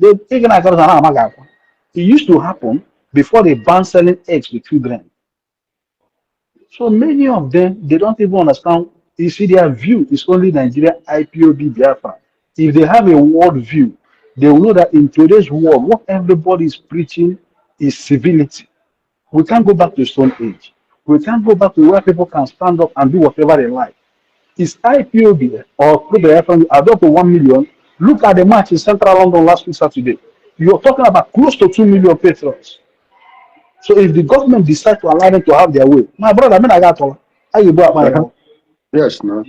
used to happen before they banned selling eggs to children. So many of them, they don't even understand. You see, their view is only Nigeria, IPOB, Biafra. If they have a world view, they will know that in today's world, what everybody is preaching is civility. We can't go back to Stone Age. We can't go back to where people can stand up and do whatever they like. Is IPOB or Biafra adopt to 1 million? Look at the match in Central London last week Saturday. You're talking about close to 2 million patrons. So if the government decides to allow them to have their way, my brother, I mean, I got all. How you go up, my Yes, no.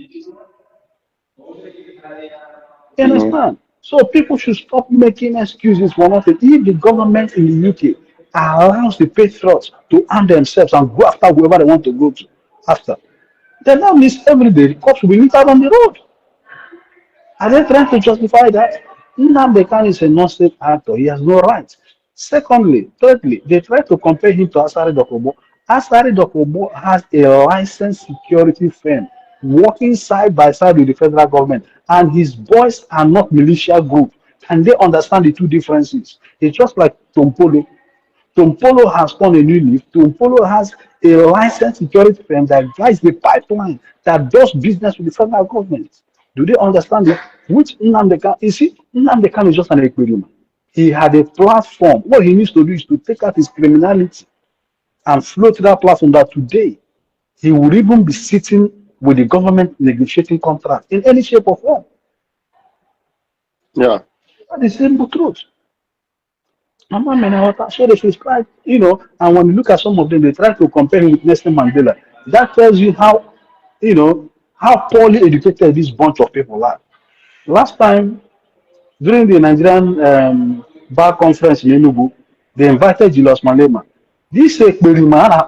You understand? So people should stop making excuses for nothing. If the government in the UK allows the patriots to arm themselves and go after whoever they want to go to after, then that means every day the cops will be littered on the road. Are they trying to justify that? Nnamdi Kanu is a non-state actor. He has no rights. Secondly, thirdly, they try to compare him to Asari Dokubo. Asari Dokubo has a licensed security firm working side by side with the federal government, and his boys are not militia group. And they understand the two differences. It's just like Tompolo. Tompolo has spun a new leaf. Tompolo has a licensed security firm that guides the pipeline that does business with the federal government. Do they understand it? Which Nnamdi Kanu, you see, Nnamdi Kanu is just an experiment. He had a platform. What he needs to do is to take out his criminality and float that platform that today he would even be sitting with the government negotiating contracts in any shape or form. Yeah. That is the simple truth. So they should try, and when you look at some of them, they try to compare him with Nelson Mandela. That tells you how, how poorly educated this bunch of people are. Last time, during the Nigerian bar conference in Enugu, they invited Julius Malema. This Ekperima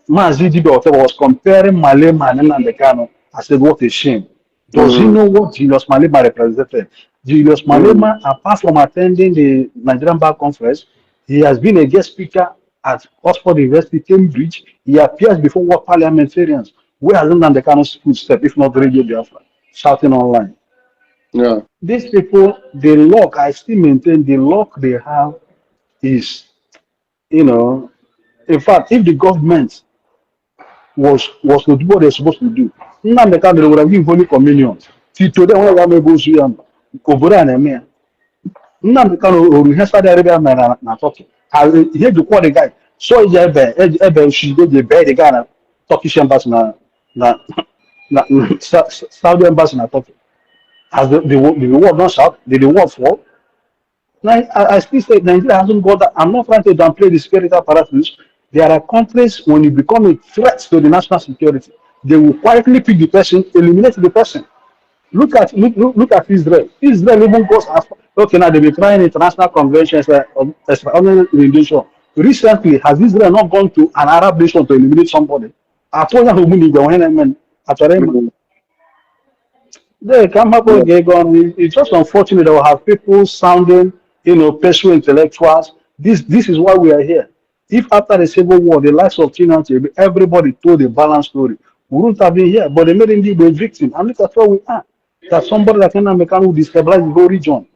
Mazi Dibia was comparing Malema and Nnamdi Kanu. I said, what a shame. Does he know what Julius Malema represented? Julius Malema, apart from attending the Nigerian Bar Conference, he has been a guest speaker at Oxford University, Cambridge. He appears before what parliamentarians. Where has Nnamdi Kanu's footstep, if not Radio Biafra, shouting online? Yeah. These people, the luck, I still maintain the luck they have is, in fact, if the government was to do what they're supposed to do. Nnamdi Kanu would have given Holy Communion. Till today, when I go to him, Obura and Emir. Nnamdi Kanu or Saudi Arabia man na Turkey. He had to call the guy. So she did the bed the guy na Turkish embassy na Saudi embassy na Turkey. As the war not shout, the war fall. Now, I still say Nigeria hasn't got that. I'm not trying to downplay the security apparatus. There are countries when you become a threat to the national security, they will quietly pick the person, eliminate the person. Look at Israel. Israel even goes as far. Okay, now they be trying international conventions, extraordinary rendition. Recently, has Israel not gone to an Arab nation to eliminate somebody? I told you who they come up with it's just unfortunate that we have people sounding, personal intellectuals. This is why we are here. If after the Civil War, the likes of Chinanche, everybody told a balanced story, we wouldn't have been here. But they made him be a victim. And look at where we are. That somebody like Nnamdi Kanu will destabilize the whole region.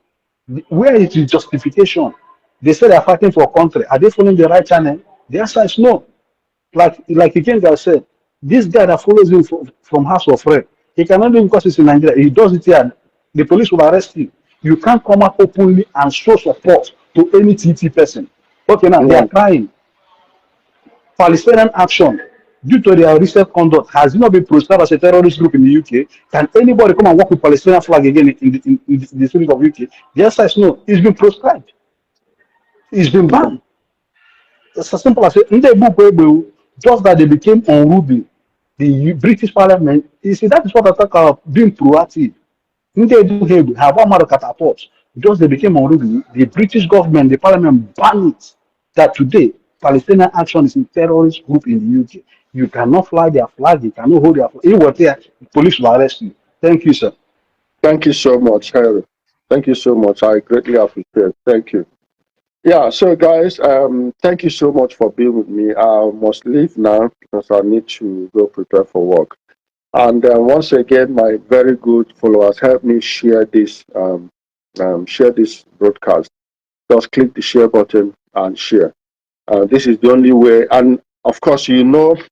Where is the justification? They say they are fighting for a country. Are they following the right channel? The answer is no. Like Ikenga said, this guy that follows him from House of Rep, he cannot do it because he's in Nigeria. He does it here. The police will arrest him. You can't come out openly and show support to any TT person. Okay, now they are crying. Palestinian action, due to their recent conduct, has not been proscribed as a terrorist group in the UK. Can anybody come and work with Palestinian flag again in the street of UK? The answer is no. It's been proscribed. It's been banned. It's as simple as just that they became unruly. The British Parliament, you see, that is what I talk about being proactive. They have one more catapult. Just they became unruly. The British government, the Parliament banned it. That today, Palestinian Action is a terrorist group in the UK. You cannot fly their flag. You cannot hold their flag. If you were there, the police will arrest you. Thank you, sir. Thank you so much, Harry. Thank you so much. I greatly appreciate it. Thank you. Yeah, so guys, thank you so much for being with me. I must leave now because I need to go prepare for work. And once again, my very good followers, help me share this broadcast. Just click the share button and share. This is the only way. And of course, with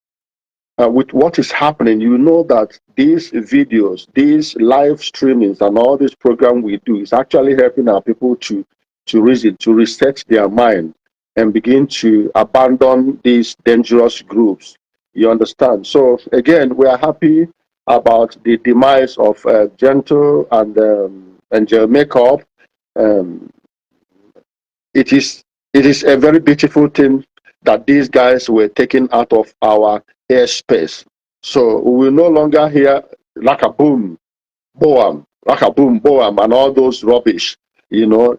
what is happening, that these videos, these live streamings, and all this program we do is actually helping our people to reason, to reset their mind, and begin to abandon these dangerous groups. You understand? So again, we are happy about the demise of Gentle and Angel Makeup. It is a very beautiful thing that these guys were taken out of our airspace. So we will no longer hear like a boom, boam, like a boom, boam, and all those rubbish. So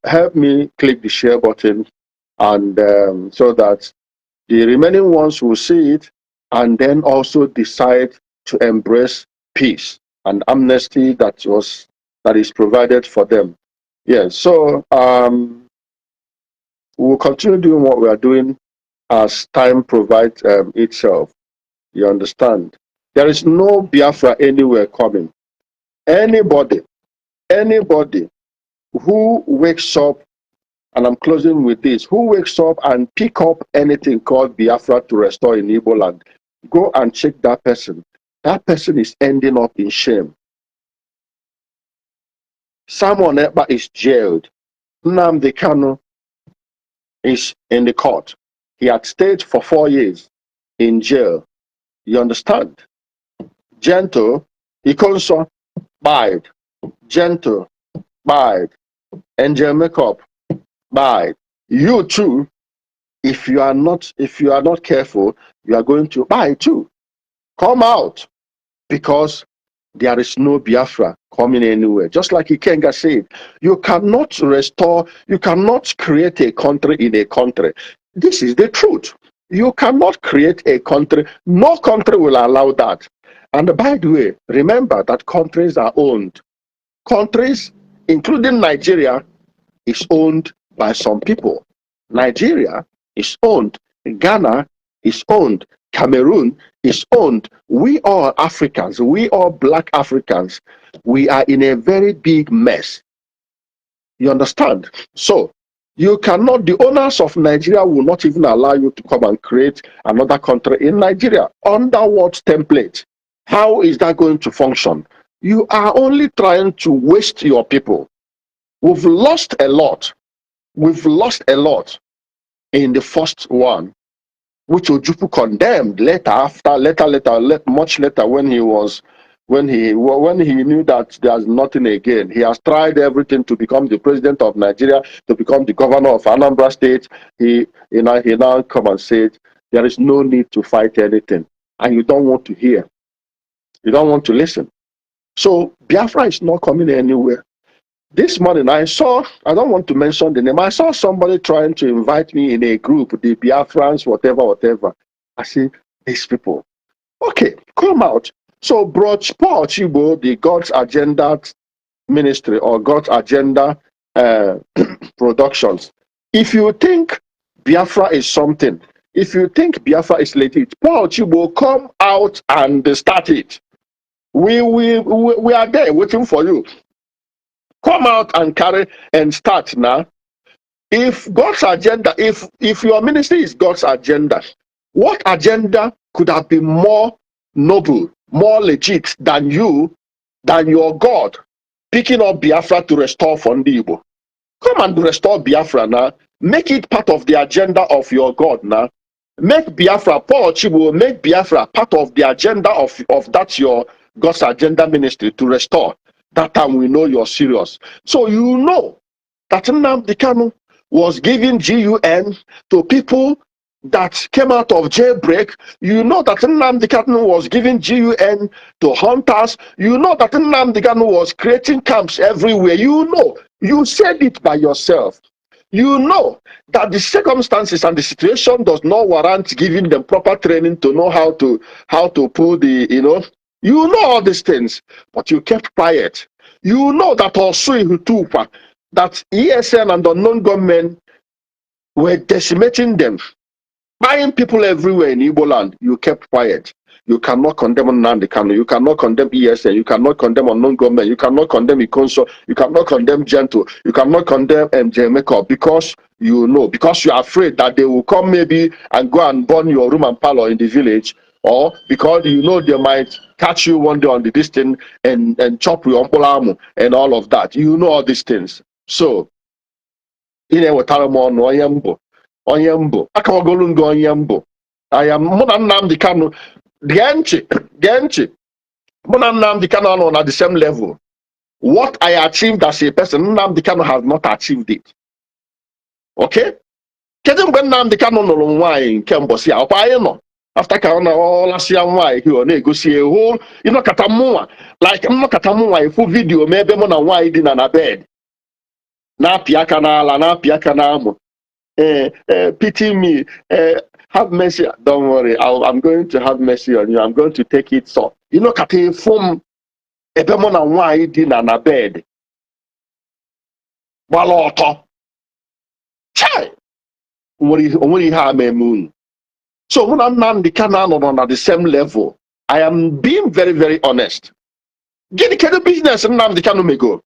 help me click the share button, and so that the remaining ones will see it and then also decide to embrace peace and amnesty that is provided for them. Yes, so we'll continue doing what we are doing as time provides itself. You understand? There is no Biafra anywhere coming. Anybody who wakes up, and I'm closing with this, who wakes up and pick up anything called Biafra to restore in Igbo land, go and check that person. That person is ending up in shame. Simon Ekpa is jailed. Nnamdi Kanu is in the court. He had stayed for 4 years in jail. You understand? Gentle, Ikonso, bide. Gentle, bide. Angel Makeup, bide. You too, if you are not careful, you are going to bide too. Come out, because there is no Biafra coming anywhere. Just like Ikenga said, you cannot restore, you cannot create a country in a country. This is the truth. You cannot create a country. No country will allow that. And by the way, remember that countries are owned. Countries, including Nigeria, is owned by some people. Nigeria is owned. Ghana is owned. Cameroon is owned. We all Africans, we all black Africans, we are in a very big mess. You understand? So You cannot, the owners of Nigeria will not even allow you to come and create another country in Nigeria. Under what template? How is that going to function? You are only trying to waste your people. We've lost a lot. We've lost a lot in the first one, which Ojukwu condemned much later when he knew that there's nothing again. He has tried everything to become the president of Nigeria, to become the governor of Anambra State. He now come and said there is no need to fight anything, and you don't want to hear. You don't want to listen. So Biafra is not coming anywhere. This morning I don't want to mention the name, I saw somebody trying to invite me in a group, the Biafrans, whatever. I see these people. Okay, come out. So Paul Chibo, the God's Agenda Ministry or God's Agenda Productions. If you think Biafra is something, if you think Biafra is legit, Paul Chibo, come out and start it. We are there waiting for you. Come out and carry and start now. If God's agenda, if your ministry is God's agenda, what agenda could have been more noble, more legit than your God picking up Biafra to restore Fondibo? Come and restore Biafra now. Make it part of the agenda of your God now. Make Biafra, Paul Chibo, make Biafra part of the agenda of that your God's agenda ministry to restore. That time we know you're serious. So you know that Nnamdi Kanu was giving GUN to people that came out of jailbreak. You know that Nnamdi Kanu was giving GUN to hunters. You know that Nnamdi Kanu was creating camps everywhere. You know, you said it by yourself. You know that the circumstances and the situation does not warrant giving them proper training to know how to pull the, you know all these things, but you kept quiet. You know that also that ESN and the non-government were decimating them, buying people everywhere in Igbo land. You kept quiet. You cannot condemn Nnamdi Kanu. You cannot condemn ESN. You cannot condemn non-government. You cannot condemn Ikonso. You cannot condemn Gentle. You cannot condemn MJ Makeup because you know, because you are afraid that they will come maybe and go and burn your room and parlor in the village, or because you know they might catch you one day on the distance and chop your arm and all of that. You know all these things. So, I am Nnamdi Kanu. Nnamdi Kanu on at the same level. What I achieved as a person, Nnamdi Kanu has not achieved it. Okay? Kedu mgbe Nnamdi Kanu nụrụ nwaanyị nke mbọsị a, ọkwa anyị nọ after ka ọ na-ọlasị ya nwaanyị ka ọ na-egosi ehu ịnọkọta mụnwa like nnọkọta mụnwa efu vidio ma ebe mụ na nwaanyị dị na bed na-apị aka n'ala na-apị aka n'amụ pity me, have mercy. Don't worry, I'm going to have mercy on you. I'm going to take it so. You know, kate from ebe mụ na nwaanyị dị na bed gbala ọtọ chai onwere ihe a mee. So when Nnamdi Kanu on at the same level, I am being very, very honest. Get the business Nnamdi Kanu may go.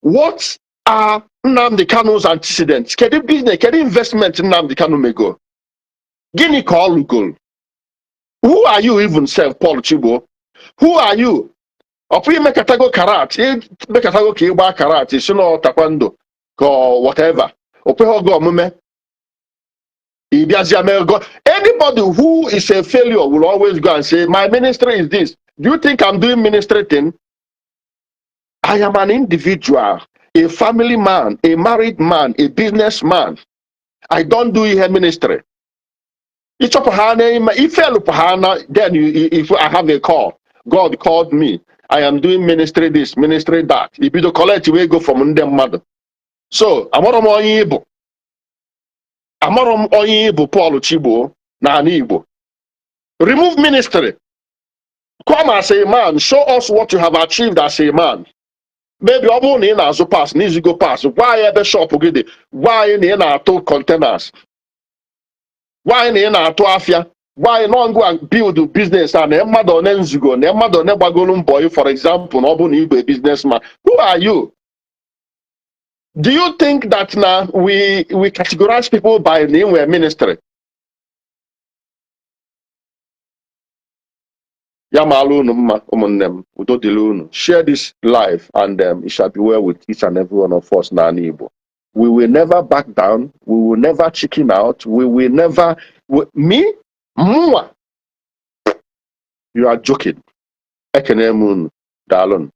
What are Nnamdi Kanu's antecedents? Get the business, get the investment Nnamdi Kanu may go. Guinea call goal. Who are you even, self Paul Chibo? Who are you? Or we make a tago karat, make a tago kiba karat, you know, taekwondo, or whatever. Or go mume. Anybody who is a failure will always go and say, my ministry is this. Do you think I'm doing ministry thing? I am an individual, a family man, a married man, a businessman. I don't do here ministry. Then if I have a call, God called me. I am doing ministry this, ministry that. If you don't collect, you will go from them mother. So I'm not more able. Amarom onye bụ Paul Chibo na Igbo. Remove ministry. Come as a man. Show us what you have achieved as a man. Maybe ọ bụrụ na ị na-azụ pass, n'izugo pass. Why ebe shop gị dị? Why na ị na-atụ containers? Why na ị na-atụ afịa? Why not go and build a business and mmadụ one nzugo na mmadụ one gbagolu mbọ, for example, na ọ bụrụ na ị bụ a businessman? Who are you? Do you think that now we categorize people by name or ministry? Share this live and it shall be well with each and every one of us now. We will never back down. We will never chicken out. We will never. Me? Mwah. You are joking. Ekene Moon, Dalon.